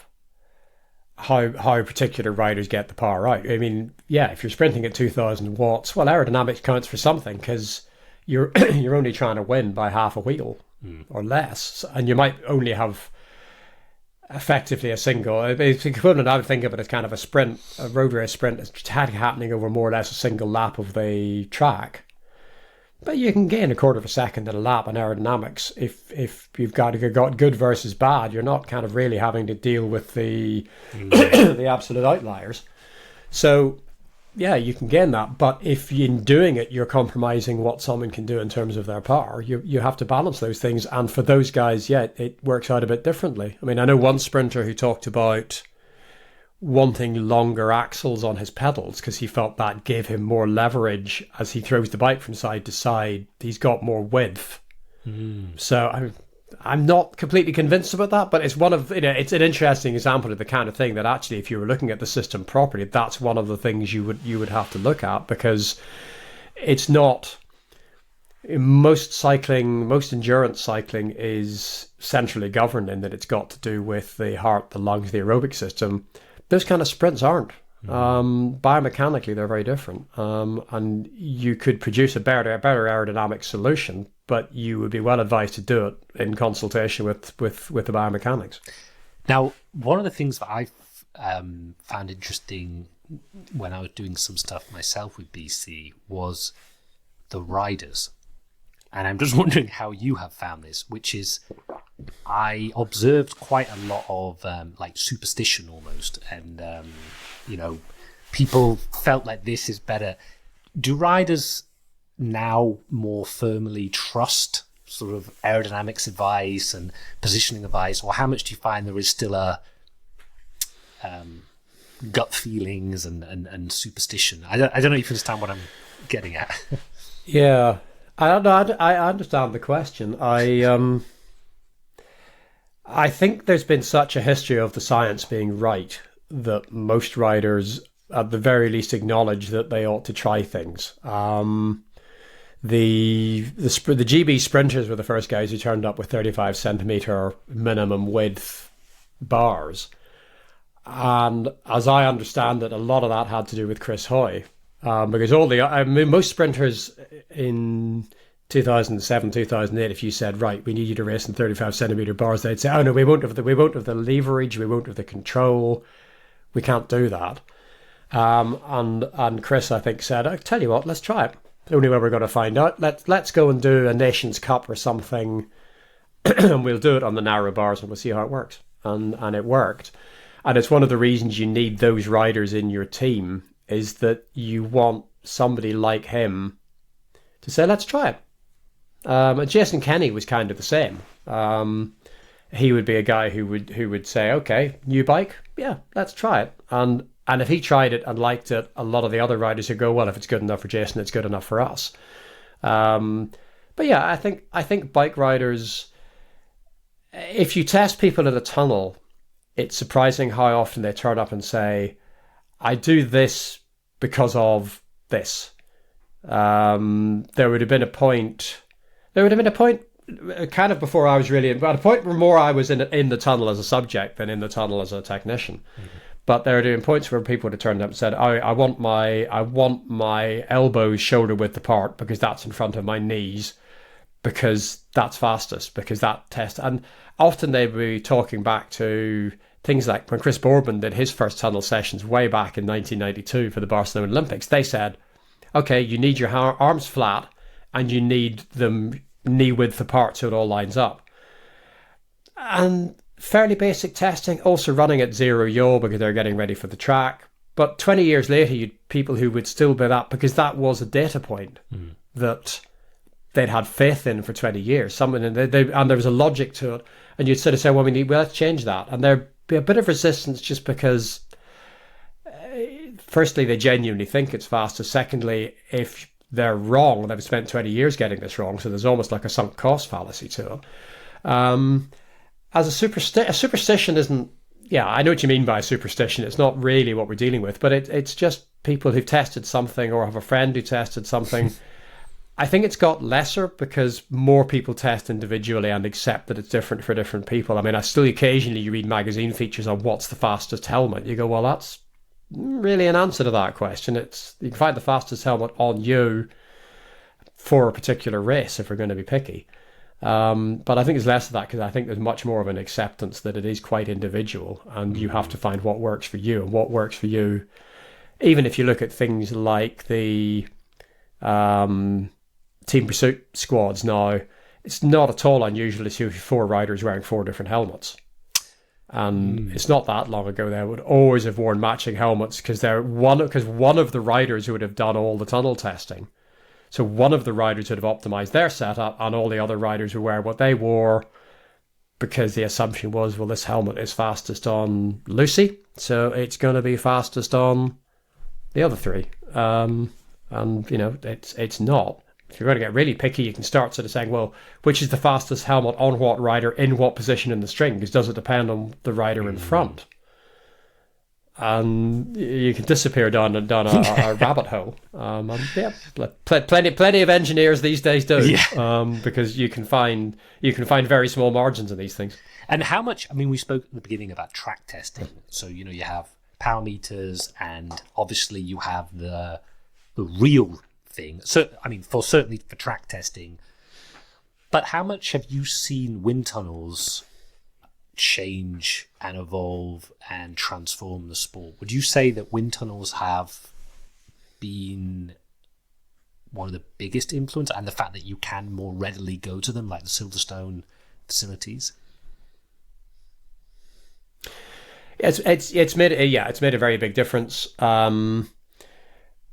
how particular riders get the power out. I mean, yeah, if you're sprinting at 2,000 watts, well, aerodynamics counts for something, because you're only trying to win by half a wheel or less, and you might only have effectively a single. It's equivalent, I would think of it as kind of a sprint, a road race sprint. It's happening over more or less a single lap of the track. But you can gain a quarter of a second in a lap in aerodynamics if you've got good versus bad. You're not kind of really having to deal with the the absolute outliers. So yeah, you can gain that. But if in doing it you're compromising what someone can do in terms of their power, you have to balance those things. And for those guys, yeah, it works out a bit differently. I mean, I know one sprinter who talked about wanting longer axles on his pedals because he felt that gave him more leverage as he throws the bike from side to side. He's got more width. So I'm not completely convinced about that, but it's one of, it's an interesting example of the kind of thing that actually, if you were looking at the system properly, that's one of the things you would have to look at, because it's not, most endurance cycling is centrally governed in that it's got to do with the heart, the lungs, the aerobic system. Those kind of sprints aren't. Biomechanically, they're very different. And you could produce a better aerodynamic solution, but you would be well advised to do it in consultation with the biomechanics. Now, one of the things that I found interesting when I was doing some stuff myself with BC was the riders. And I'm just wondering how you have found this, which is I observed quite a lot of like superstition almost. And, people felt like this is better. Do riders now more firmly trust sort of aerodynamics advice and positioning advice? Or how much do you find there is still a gut feelings and superstition? I don't know if you understand what I'm getting at. Yeah. I understand the question. I think there's been such a history of the science being right that most riders, at the very least, acknowledge that they ought to try things. The GB sprinters were the first guys who turned up with 35 centimeter minimum width bars, and as I understand it, a lot of that had to do with Chris Hoy. Because most sprinters in 2007, 2008, if you said, right, we need you to race in 35 centimeter bars, they'd say, oh no, we won't have the leverage, we won't have the control, we can't do that. And Chris, I think, said, I tell you what, let's try it. The only way we're going to find out. Let's go and do a Nations Cup or something, and we'll do it on the narrow bars, and we'll see how it works. And it worked. And it's one of the reasons you need those riders in your team, is that you want somebody like him to say, let's try it. And Jason Kenny was kind of the same. he would be a guy who would say, okay, new bike, yeah, let's try it. And if he tried it and liked it, a lot of the other riders would go, well, if it's good enough for Jason, it's good enough for us. But yeah, I think bike riders, if you test people in a tunnel, it's surprising how often they turn up and say, I do this because of this. There would have been a point kind of before I was really at a point where more I was in the tunnel as a subject than in the tunnel as a technician. Mm-hmm. But there have been points where people would have turned up and said, I want my elbows shoulder width apart because that's in front of my knees, because that's fastest, because that test. And often they'd be talking back to things like when Chris Boardman did his first tunnel sessions way back in 1992 for the Barcelona Olympics. They said, okay, you need your arms flat and you need them knee width apart so it all lines up. And fairly basic testing, also running at zero yaw because they're getting ready for the track. But 20 years later, you'd people who would still be that, because that was a data point that they'd had faith in for 20 years. And there was a logic to it. And you'd sort of say, well, let's change that. And there'd be a bit of resistance just because, firstly, they genuinely think it's faster. Secondly, if they're wrong, they've spent 20 years getting this wrong. So there's almost like a sunk cost fallacy to it. As a superstition isn't, yeah, I know what you mean by a superstition. It's not really what we're dealing with, but it's just people who've tested something or have a friend who tested something. I think it's got lesser because more people test individually and accept that it's different for different people. I mean, I still occasionally you read magazine features on what's the fastest helmet. You go, well, that's really an answer to that question. You can find the fastest helmet on you for a particular race if we're going to be picky. But I think it's less of that because I think there's much more of an acceptance that it is quite individual and you have to find what works for you. And what works for you, even if you look at things like the team pursuit squads now, it's not at all unusual to see 4 riders wearing 4 different helmets. And it's not that long ago they would always have worn matching helmets because one of the riders would have done all the tunnel testing. So one of the riders would have optimized their setup and all the other riders would wear what they wore because the assumption was, well, this helmet is fastest on Lucy, so it's going to be fastest on the other 3. And, it's not. If you're going to get really picky, you can start sort of saying, well, which is the fastest helmet on what rider in what position in the string? Because does it depend on the rider in front? And you can disappear down a rabbit hole. Plenty of engineers these days do, because you can find very small margins in these things. And how much? I mean, we spoke at the beginning about track testing. So you have power meters, and obviously you have the real thing. So I mean, certainly for track testing. But how much have you seen wind tunnels change and evolve and transform the sport? Would you say that wind tunnels have been one of the biggest influence, and the fact that you can more readily go to them, like the Silverstone facilities? It's made a very big difference.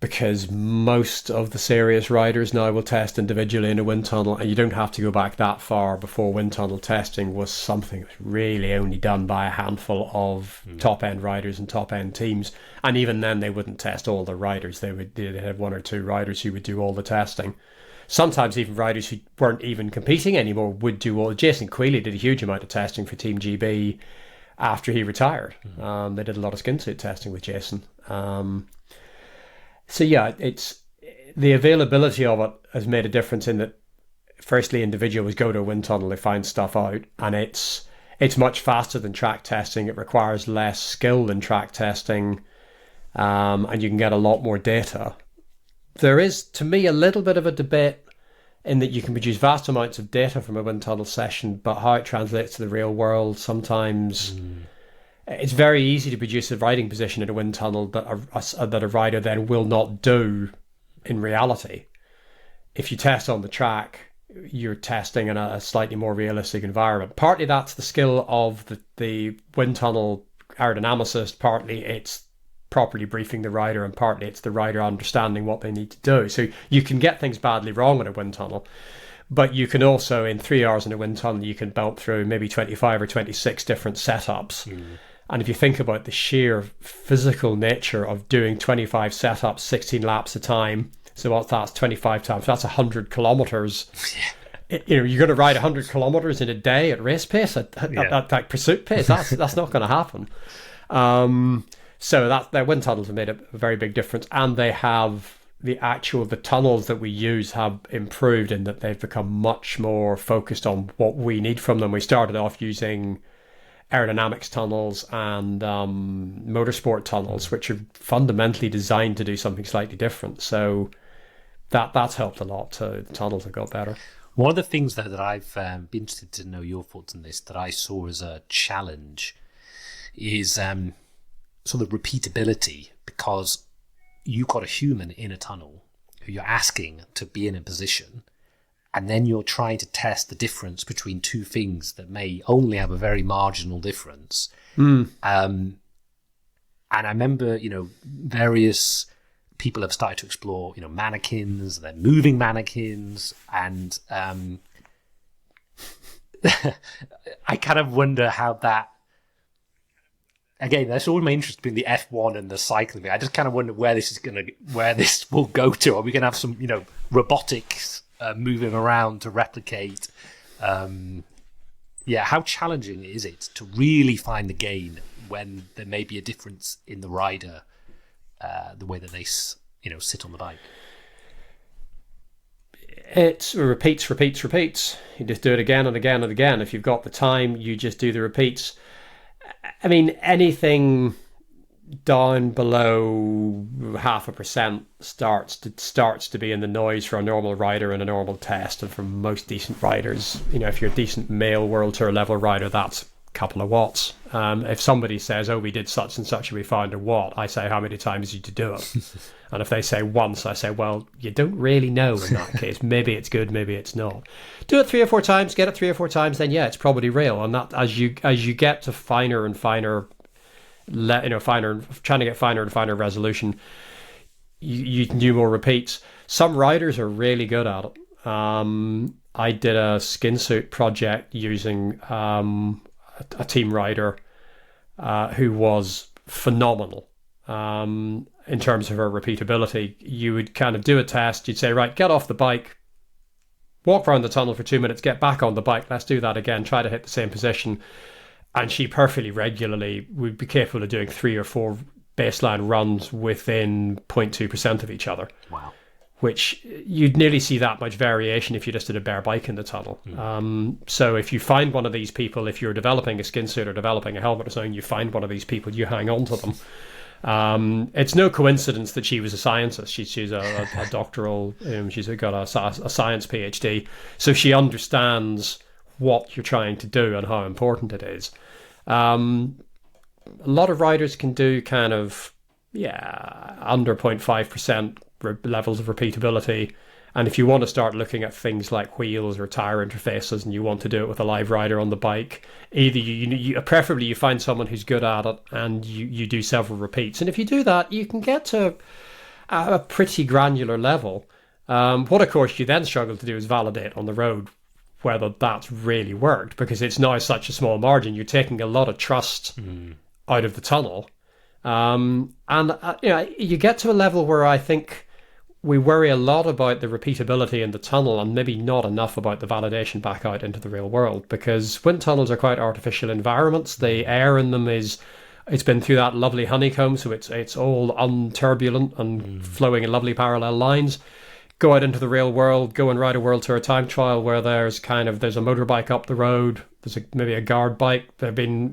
Because most of the serious riders now will test individually in a wind tunnel, and you don't have to go back that far before wind tunnel testing was something that was really only done by a handful of top-end riders and top-end teams. And even then, they wouldn't test all the riders. They'd have 1 or 2 riders who would do all the testing. Sometimes even riders who weren't even competing anymore would do all. Jason Quealy did a huge amount of testing for Team GB after he retired. They did a lot of skin suit testing with Jason. So yeah, it's the availability of it has made a difference in that. Firstly, individuals go to a wind tunnel, they find stuff out, and it's much faster than track testing. It requires less skill than track testing, and you can get a lot more data. There is, to me, a little bit of a debate in that you can produce vast amounts of data from a wind tunnel session, but how it translates to the real world sometimes. It's very easy to produce a riding position in a wind tunnel that a rider then will not do in reality. If you test on the track, you're testing in a slightly more realistic environment. Partly that's the skill of the wind tunnel aerodynamicist, partly it's properly briefing the rider, and partly it's the rider understanding what they need to do. So you can get things badly wrong in a wind tunnel. But you can also, in 3 hours in a wind tunnel, you can belt through maybe 25 or 26 different setups. And if you think about the sheer physical nature of doing 25 setups, 16 laps a time, so what's that's 25 times, that's 100 kilometers. You're going to ride 100 kilometers in a day at race pace, at pursuit pace. That's not going to happen. So their wind tunnels have made a very big difference, and they have the tunnels that we use have improved in that they've become much more focused on what we need from them. We started off using aerodynamics tunnels and motorsport tunnels, which are fundamentally designed to do something slightly different. So that's helped a lot. So the tunnels have got better. One of the things that I've been interested to know your thoughts on this, that I saw as a challenge, is sort of repeatability, because you've got a human in a tunnel who you're asking to be in a position, and then you're trying to test the difference between two things that may only have a very marginal difference. And I remember, various people have started to explore, mannequins, they're moving mannequins, and I kind of wonder how that, again, that's all my interest in the F1 and the cycling thing. I just kind of wonder where this will go to. Are we going to have some, robotics moving around to replicate? How challenging is it to really find the gain when there may be a difference in the rider, the way that they, sit on the bike? It repeats. You just do it again and again and again. If you've got the time, you just do the repeats. I mean, anything down below 0.5% starts to be in the noise for a normal rider in a normal test, and for most decent riders, if you're a decent male World Tour level rider, that's a couple of watts. If somebody says, "Oh, we did such and such and we found a watt," I say, "How many times did you do it?" And if they say once, I say, "Well, you don't really know in that case. Maybe it's good, maybe it's not." Do it 3 or 4 times, get it 3 or 4 times, then it's probably real. And that as you get to finer and finer, trying to get finer and finer resolution, you can do more repeats. Some riders are really good at it. I did a skin suit project using a team rider who was phenomenal. In terms of her repeatability, you would kind of do a test. You'd say, right, get off the bike, walk around the tunnel for 2 minutes, get back on the bike. Let's do that again. Try to hit the same position. And she perfectly regularly would be capable of doing 3 or 4 baseline runs within 0.2% of each other. Wow. Which you'd nearly see that much variation if you just did a bare bike in the tunnel. So if you find one of these people, if you're developing a skin suit or developing a helmet or something, you find one of these people, you hang on to them. It's no coincidence that she was a scientist. She's a doctoral, she's got a science PhD, so she understands what you're trying to do and how important it is. A lot of riders can do kind of under 0.5% levels of repeatability. And if you want to start looking at things like wheels or tire interfaces, and you want to do it with a live rider on the bike, either preferably you find someone who's good at it and you do several repeats. And if you do that, you can get to a pretty granular level. What, of course, you then struggle to do is validate on the road whether that's really worked, because it's now such a small margin. You're taking a lot of trust out of the tunnel. You get to a level where I think we worry a lot about the repeatability in the tunnel and maybe not enough about the validation back out into the real world, because wind tunnels are quite artificial environments. The air in them it's been through that lovely honeycomb, so it's all unturbulent and flowing in lovely parallel lines. Go out into the real world, go and ride a World Tour time trial where there's a motorbike up the road, there's maybe a guard bike. There've been,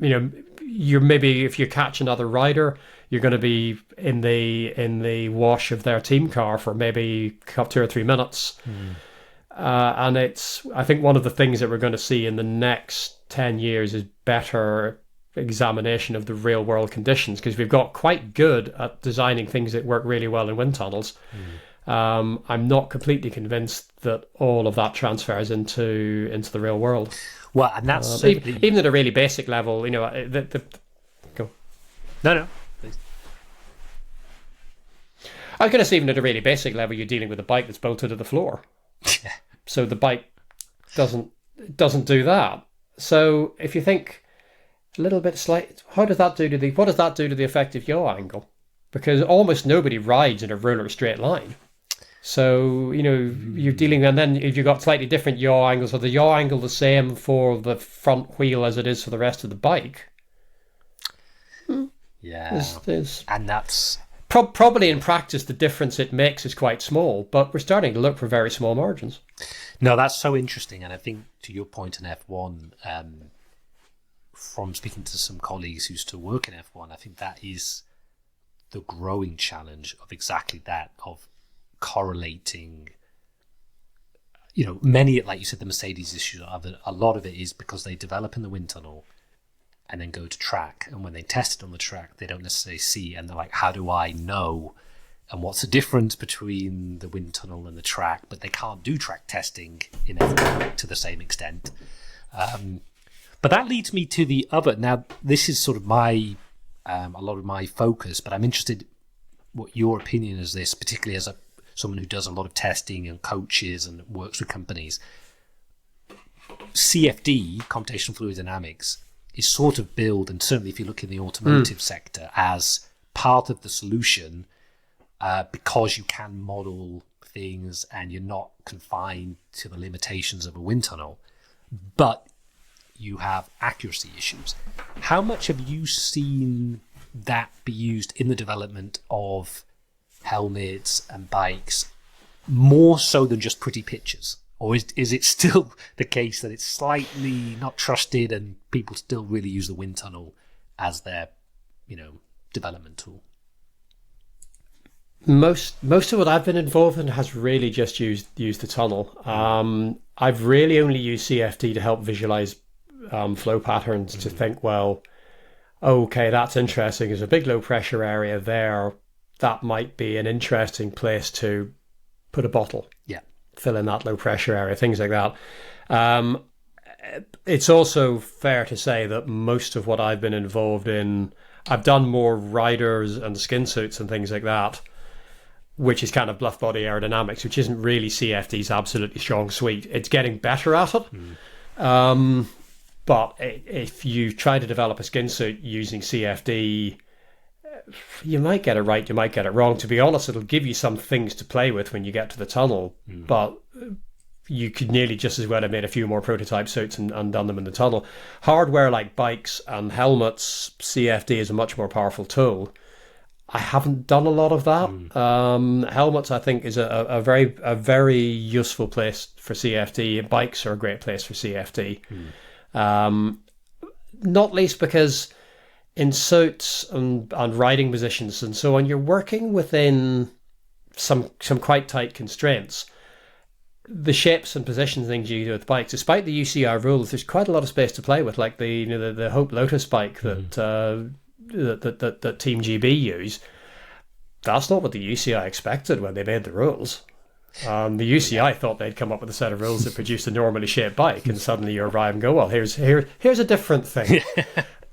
you're maybe, if you catch another rider, you're going to be in the wash of their team car for maybe 2 or 3 minutes. And I think one of the things that we're going to see in the next 10 years is better examination of the real world conditions, because we've got quite good at designing things that work really well in wind tunnels. I'm not completely convinced that all of that transfers into the real world. Well, and that's even at a really basic level, go. No, please. I was going to say, even at a really basic level, you're dealing with a bike that's bolted to the floor. So the bike doesn't do that. So if you think a little bit slight, what does that do to the effective yaw angle? Because almost nobody rides in a roller straight line. So, you're dealing, and then if you've got slightly different yaw angles, or the yaw angle the same for the front wheel as it is for the rest of the bike. Yeah. And that's... Probably in practice, the difference it makes is quite small, but we're starting to look for very small margins. No, that's so interesting. And I think to your point in F1, from speaking to some colleagues who used to work in F1, I think that is the growing challenge of exactly that, of correlating, many, like you said, the Mercedes issue, a lot of it is because they develop in the wind tunnel and then go to track. And when they test it on the track, they don't necessarily see, and they're like, how do I know? And what's the difference between the wind tunnel and the track? But they can't do track testing in F1 to the same extent. But that leads me to the other. Now, this is sort of a lot of my focus, but I'm interested what your opinion is this, particularly as someone who does a lot of testing and coaches and works with companies. CFD, computational fluid dynamics, is sort of billed, and certainly if you look in the automotive sector, as part of the solution because you can model things and you're not confined to the limitations of a wind tunnel, but you have accuracy issues. How much have you seen that be used in the development of helmets and bikes, more so than just pretty pictures? Or is it still the case that it's slightly not trusted and people still really use the wind tunnel as their, development tool? Most of what I've been involved in has really just used the tunnel. I've really only used CFD to help visualize flow patterns, to think, well, okay, that's interesting. There's a big low pressure area there. That might be an interesting place to put a bottle. Yeah. Fill in that low pressure area, things like that. It's also fair to say that most of what I've been involved in, I've done more riders and skin suits and things like that, which is kind of bluff body aerodynamics, which isn't really CFD's absolutely strong suite. It's getting better at it. But if you try to develop a skin suit using CFD, you might get it right, you might get it wrong. To be honest, it'll give you some things to play with when you get to the tunnel, but you could nearly just as well have made a few more prototype suits and done them in the tunnel. Hardware like bikes and helmets, CFD is a much more powerful tool. I haven't done a lot of that. Helmets, I think, is a very useful place for CFD. Bikes are a great place for CFD. Not least because in suits and riding positions and so on, you're working within some quite tight constraints. The shapes and positions things you do with bikes, despite the UCI rules, there's quite a lot of space to play with. Like the Hope Lotus bike that Team GB use. That's not what the UCI expected when they made the rules. The UCI thought they'd come up with a set of rules that produced a normally shaped bike, and suddenly you arrive and go, well, here's a different thing.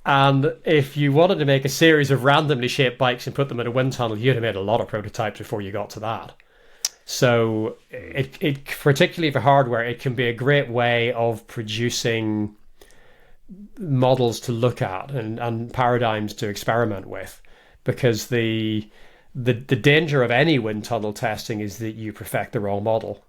And if you wanted to make a series of randomly shaped bikes and put them in a wind tunnel, you'd have made a lot of prototypes before you got to that. So it particularly for hardware, it can be a great way of producing models to look at and paradigms to experiment with, because the danger of any wind tunnel testing is that you perfect the wrong model.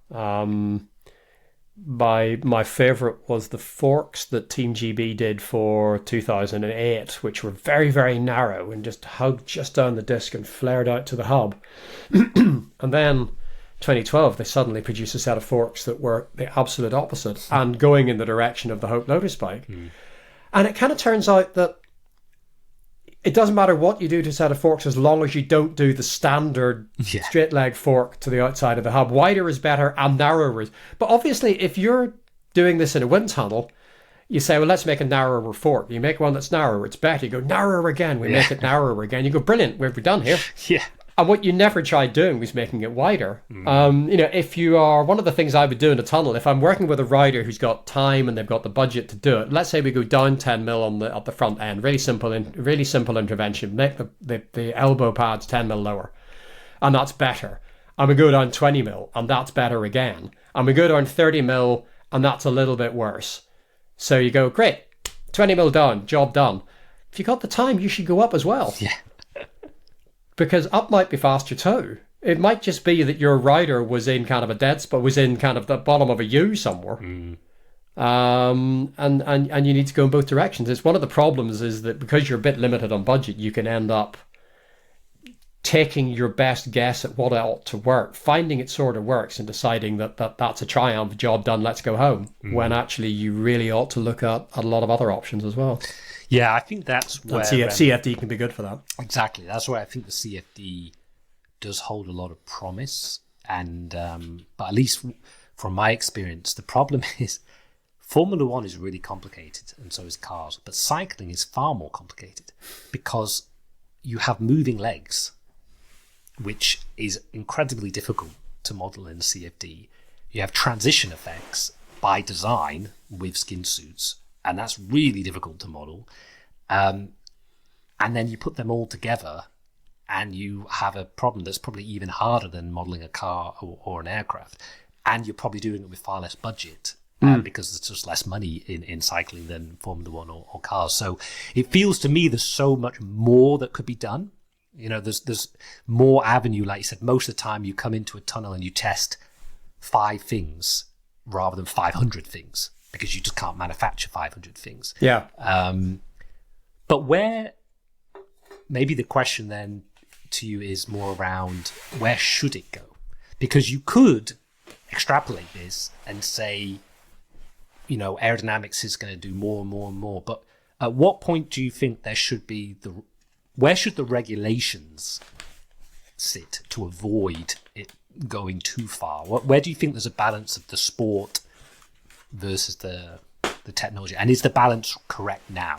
My favorite was the forks that Team GB did for 2008, which were very, very narrow and just hugged just down the disc and flared out to the hub. And then 2012, they suddenly produced a set of forks that were the absolute opposite and going in the direction of the Hope Lotus bike. And it kind of turns out that it doesn't matter what you do to a set of forks as long as you don't do the standard straight leg fork to the outside of the hub. Wider is better and narrower is. But obviously, if you're doing this in a wind tunnel, you say, well, let's make a narrower fork. You make one that's narrower, it's better. You go narrower again, we make it narrower again. You go, brilliant, we're done here. And what you never tried doing was making it wider. If you are, one of the things I would do in a tunnel, if I'm working with a rider who's got time and they've got the budget to do it, let's say we go down 10 mil at the front end, really simple intervention, make the elbow pads 10 mil lower, and that's better. And we go down 20 mil, and that's better again. And we go down 30 mil, and that's a little bit worse. So you go, great, 20 mil down, job done. If you got the time, you should go up as well. Yeah. Because up might be faster too. It might just be that your rider was in kind of a dead spot, was in kind of the bottom of a U somewhere. And you need to go in both directions. It's one of the problems is that because you're a bit limited on budget, you can end up taking your best guess at what ought to work, finding it sort of works and deciding that's a triumph, job done, let's go home, when actually you really ought to look at a lot of other options as well. Yeah, I think that's where... CFD can be good for that. Exactly. That's where I think the CFD does hold a lot of promise. And but at least from my experience, the problem is Formula One is really complicated, and so is cars. But cycling is far more complicated because you have moving legs, which is incredibly difficult to model in CFD. You have transition effects by design with skin suits, and that's really difficult to model. And then you put them all together, and you have a problem that's probably even harder than modeling a car or an aircraft. And you're probably doing it with far less budget. Because there's just less money in cycling than Formula One or cars. So it feels to me there's so much more that could be done. You know, there's more avenue. Like you said, most of the time you come into a tunnel and you test 5 things rather than 500 things because you just can't manufacture 500 things. Yeah. But where, maybe the question then to you is more around where should it go? Because you could extrapolate this and say, you know, aerodynamics is going to do more and more and more. But at what point do you think there should be where should the regulations sit to avoid it going too far? Where do you think there's a balance of the sport versus the technology? And is the balance correct now?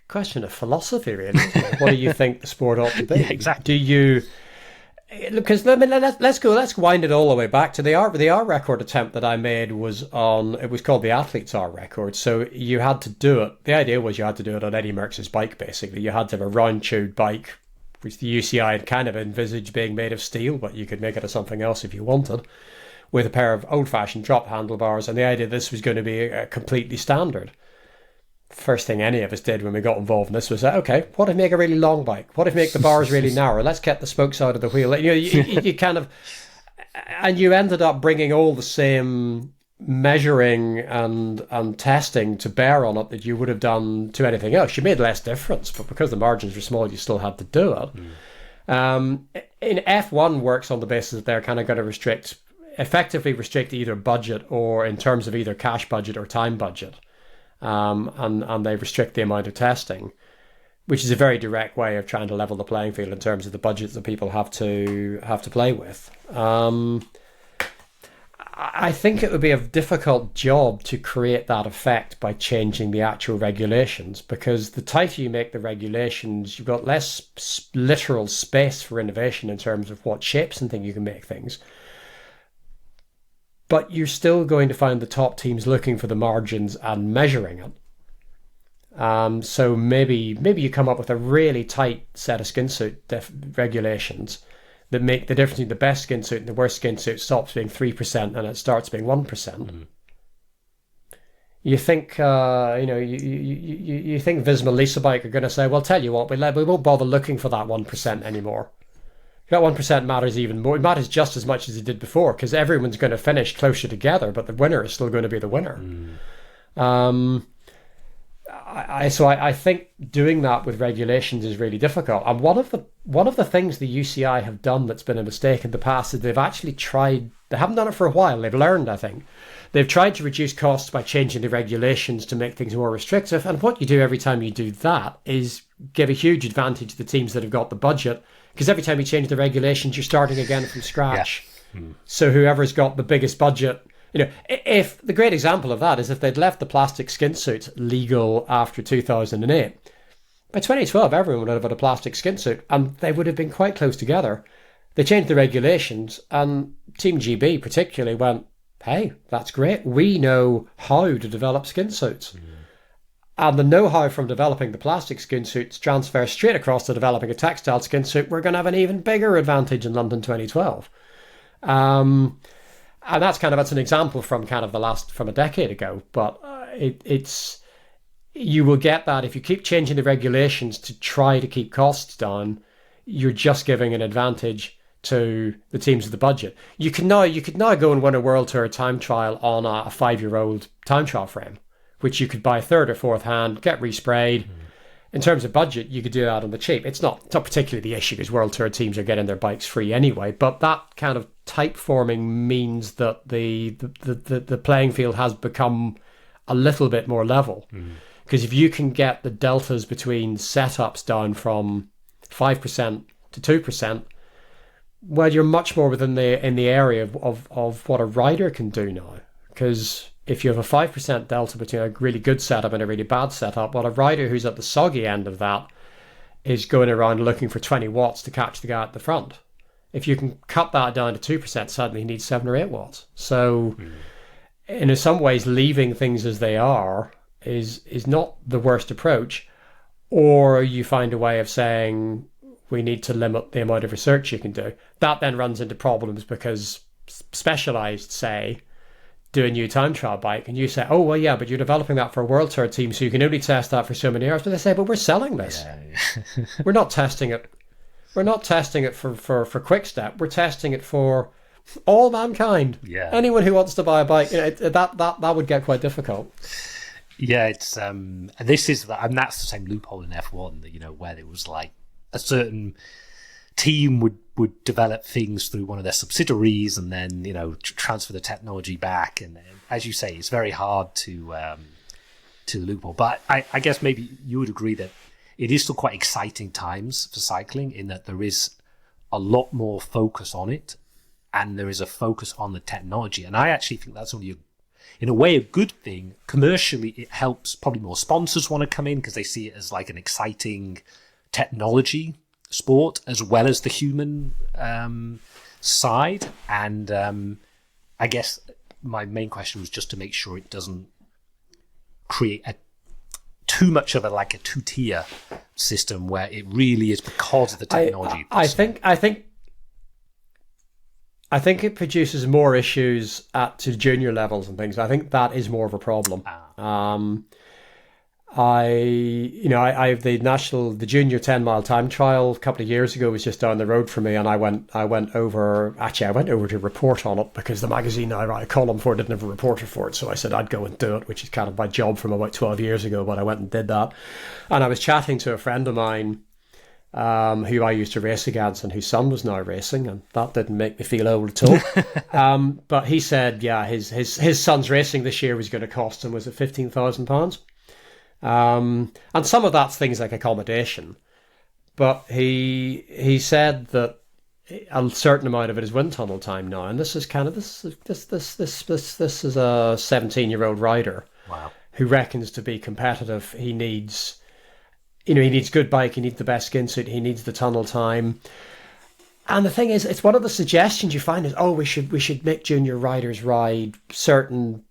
Question of philosophy, really. What do you think the sport ought to be? Yeah, exactly. Do you... Because let's wind it all the way back to the R record attempt that I made was on, it was called the Athlete's R record. So you had to do it. The idea was you had to do it on Eddie Merckx's bike, basically. You had to have a round-tubed bike, which the UCI had kind of envisaged being made of steel, but you could make it of something else if you wanted, with a pair of old-fashioned drop handlebars. And the idea this was going to be completely standard. First thing any of us did when we got involved in this was that, okay, what if we make a really long bike? What if we make the bars really narrow? Let's get the spokes out of the wheel. You know, you kind of, and you ended up bringing all the same measuring and testing to bear on it that you would have done to anything else. You made less difference, but because the margins were small, you still had to do it. In F1 works on the basis that they're kind of going to effectively restrict either budget or in terms of either cash budget or time budget. And they restrict the amount of testing, which is a very direct way of trying to level the playing field in terms of the budgets that people have to play with. I think it would be a difficult job to create that effect by changing the actual regulations, because the tighter you make the regulations, you've got less literal space for innovation in terms of what shapes and things you can make things. But you're still going to find the top teams looking for the margins and measuring it. So maybe you come up with a really tight set of skin suit regulations that make the difference between the best skin suit and the worst skin suit stops being 3% and it starts being 1%. You think, you think Visma Lisa Bike are going to say, well, tell you what, we won't bother looking for that 1% anymore. That 1% matters even more. It matters just as much as it did before, because everyone's going to finish closer together, but the winner is still going to be the winner. I think doing that with regulations is really difficult. And one of the things the UCI have done that's been a mistake in the past is they've actually tried. They haven't done it for a while. They've learned, I think. They've tried to reduce costs by changing the regulations to make things more restrictive. And what you do every time you do that is give a huge advantage to the teams that have got the budget. Because every time you change the regulations, you're starting again from scratch. Yeah. So whoever's got the biggest budget, if the great example of that is if they'd left the plastic skin suits legal after 2008, by 2012, everyone would have had a plastic skin suit and they would have been quite close together. They changed the regulations and Team GB particularly went, hey, that's great. We know how to develop skin suits. and the know-how from developing the plastic skin suits transfers straight across to developing a textile skin suit, we're going to have an even bigger advantage in London 2012. And that's an example from from a decade ago. But you will get that if you keep changing the regulations to try to keep costs down. You're just giving an advantage to the teams with the budget. You could now go and win a World Tour time trial on a 5-year-old time trial frame, which you could buy third or fourth hand, get resprayed. In terms of budget, you could do that on the cheap. It's not particularly the issue because World Tour teams are getting their bikes free anyway. But that kind of type forming means that the playing field has become a little bit more level. Because if you can get the deltas between setups down from 5% to 2%, well, you're much more within in the area of what a rider can do now. Because if you have a 5% delta between a really good setup and a really bad setup, well, a rider who's at the soggy end of that is going around looking for 20 watts to catch the guy at the front. If you can cut that down to 2%, suddenly you need 7 or 8 watts. So in some ways, leaving things as they are is not the worst approach. Or you find a way of saying, we need to limit the amount of research you can do. That then runs into problems because Specialized say, do a new time trial bike, and you say, oh, well, yeah, but you're developing that for a World Tour team, so you can only test that for so many hours. But they say, but we're selling this. Yeah. We're not testing it. We're not testing it for Quick Step. We're testing it for all mankind. Yeah. Anyone who wants to buy a bike, that would get quite difficult. Yeah, it's and that's the same loophole in F1 that where it was like a certain team would develop things through one of their subsidiaries and then transfer the technology back, and as you say, it's very hard to the loophole. But I guess maybe you would agree that it is still quite exciting times for cycling in that there is a lot more focus on it and there is a focus on the technology, and I actually think that's only in a way a good thing. Commercially, it helps probably more sponsors want to come in because they see it as like an exciting technology sport as well as the human side. And I guess my main question was just to make sure it doesn't create too much of a two-tier system where it really is because of the technology. I think it produces more issues to junior levels and things. I think that is more of a problem. I have the junior 10-mile time trial a couple of years ago was just down the road from me, and I went over to report on it because the magazine I write a column for didn't have a reporter for it, so I said I'd go and do it, which is kind of my job from about 12 years ago, but I went and did that. And I was chatting to a friend of mine who I used to race against and whose son was now racing, and that didn't make me feel old at all. But he said, yeah, his son's racing this year was going to cost him, was it £15,000? And some of that's things like accommodation, but he said that a certain amount of it is wind tunnel time now, and this is a 17-year-old rider. Wow. Who reckons to be competitive he needs good bike, he needs the best skin suit, he needs the tunnel time. And the thing is, it's one of the suggestions you find is, we should make junior riders ride certain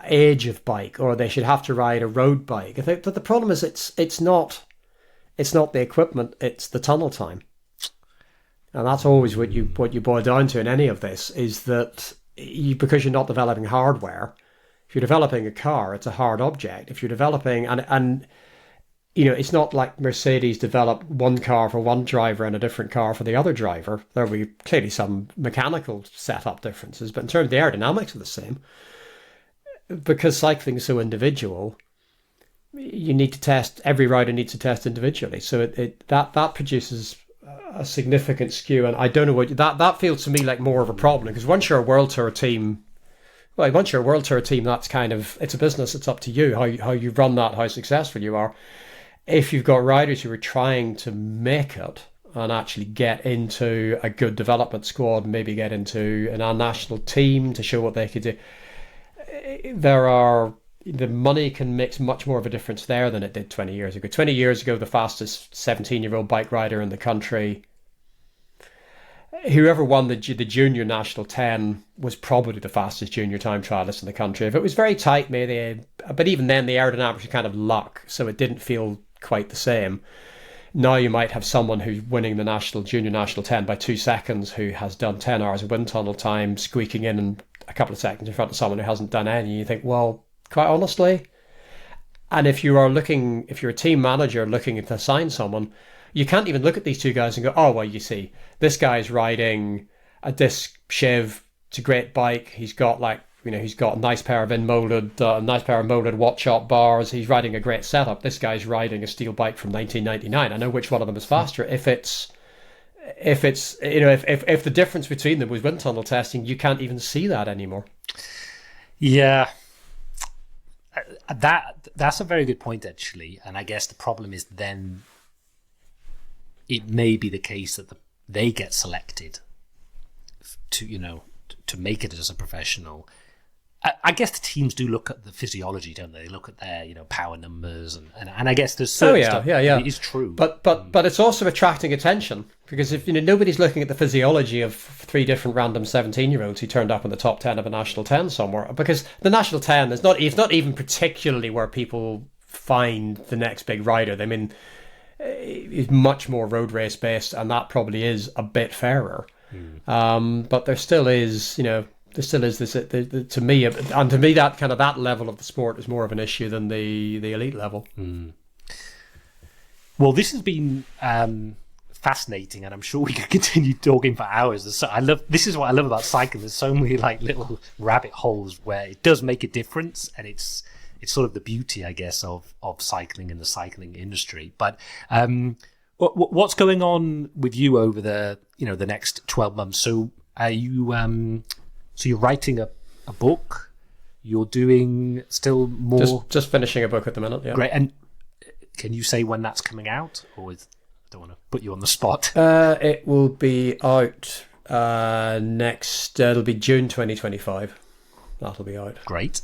age of bike, or they should have to ride a road bike. I think that the problem is it's not the equipment, it's the tunnel time. And that's always what you boil down to in any of this, is that because you're not developing hardware, if you're developing a car, it's a hard object. If you're developing and it's not like Mercedes developed one car for one driver and a different car for the other driver. There will be clearly some mechanical setup differences, but in terms of the aerodynamics are the same. Because cycling is so individual, you need to test. Every rider needs to test individually. So that produces a significant skew. And I don't know what that feels to me like more of a problem, because once you're a World Tour team, that's kind of, it's a business. It's up to you how you run that, how successful you are. If you've got riders who are trying to make it and actually get into a good development squad, maybe get into an national team to show what they could do, the money can make much more of a difference there than it did 20 years ago. 20 years ago, the fastest 17-year-old bike rider in the country, whoever won the junior national 10 was probably the fastest junior time trialist in the country. If it was very tight, maybe, but even then the aerodynamics was kind of luck, so it didn't feel quite the same. Now you might have someone who's winning the junior national 10 by 2 seconds, who has done 10 hours of wind tunnel time, squeaking in a couple of seconds in front of someone who hasn't done any. You think, well, quite honestly, and if you're a team manager looking to assign someone, you can't even look at these two guys and go, oh, well, you see, this guy's riding a disc Chev. It's a great bike. He's got he's got a nice pair of molded watch shop bars. He's riding a great setup. This guy's riding a steel bike from 1999. I know which one of them is faster. If the difference between them was wind tunnel testing, you can't even see that anymore. Yeah. That's a very good point, actually. And I guess the problem is then it may be the case that they get selected to make it as a professional. I guess the teams do look at the physiology, don't they? They look at their power numbers and I guess there's certain stuff. It is true. But it's also attracting attention, because if nobody's looking at the physiology of 3 different random 17-year-olds who turned up in the top 10 of a national 10 somewhere, because the national 10 it's not even particularly where people find the next big rider. I mean, it's much more road race based, and that probably is a bit fairer. But there still is, this to me, that kind of that level of the sport is more of an issue than the elite level. Well, this has been fascinating, and I'm sure we could continue talking for hours. This is what I love about cycling. There's so many little rabbit holes where it does make a difference, and it's sort of the beauty, I guess, of cycling and the cycling industry. But what's going on with you over the next 12 months? So are you you're writing a book? You're doing still more? Just finishing a book at the minute. Yeah. Great. And can you say when that's coming out? I don't want to put you on the spot. It will be out next. It'll be June 2025. That'll be out. Great.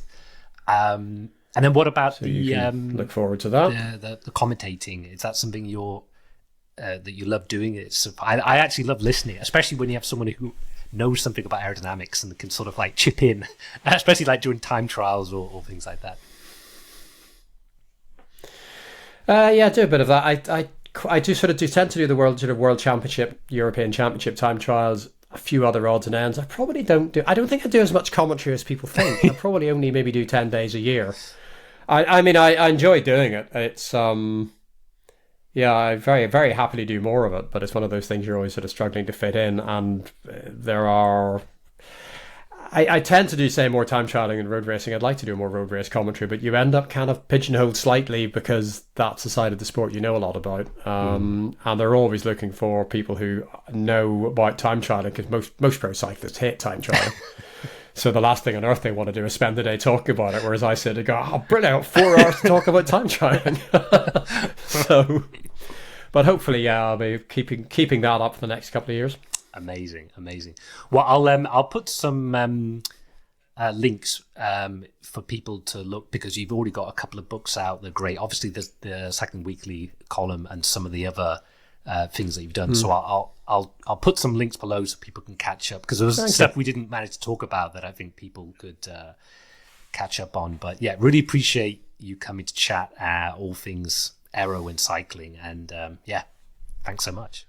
And then what about look forward to that. The commentating? Is that something that you love doing? I actually love listening, especially when you have someone who knows something about aerodynamics and can sort of chip in, especially during time trials or things like that. I do a bit of that. I tend to do the world championship, European championship time trials, a few other odds and ends. I don't think I do as much commentary as people think. I probably only maybe do 10 days a year. I mean, I enjoy doing it. It's I very, very happily do more of it, but it's one of those things you're always sort of struggling to fit in. And I tend to do, say, more time trialing and road racing. I'd like to do more road race commentary, but you end up kind of pigeonholed slightly because that's the side of the sport you know a lot about. And they're always looking for people who know about time trialing, because most pro cyclists hate time trialing. So the last thing on earth they want to do is spend the day talking about it, whereas I sit and go, oh, brilliant, 4 hours to talk about time trialing. But hopefully, I'll be keeping that up for the next couple of years. Amazing. Well, I'll put some links for people to look, because you've already got a couple of books out. They're great. Obviously, there's the Cycling Weekly column and some of the other things that you've done. So I'll put some links below so people can catch up, because there was stuff we didn't manage to talk about that I think people could catch up on. But yeah, really appreciate you coming to chat all things aero and cycling, and thanks so much.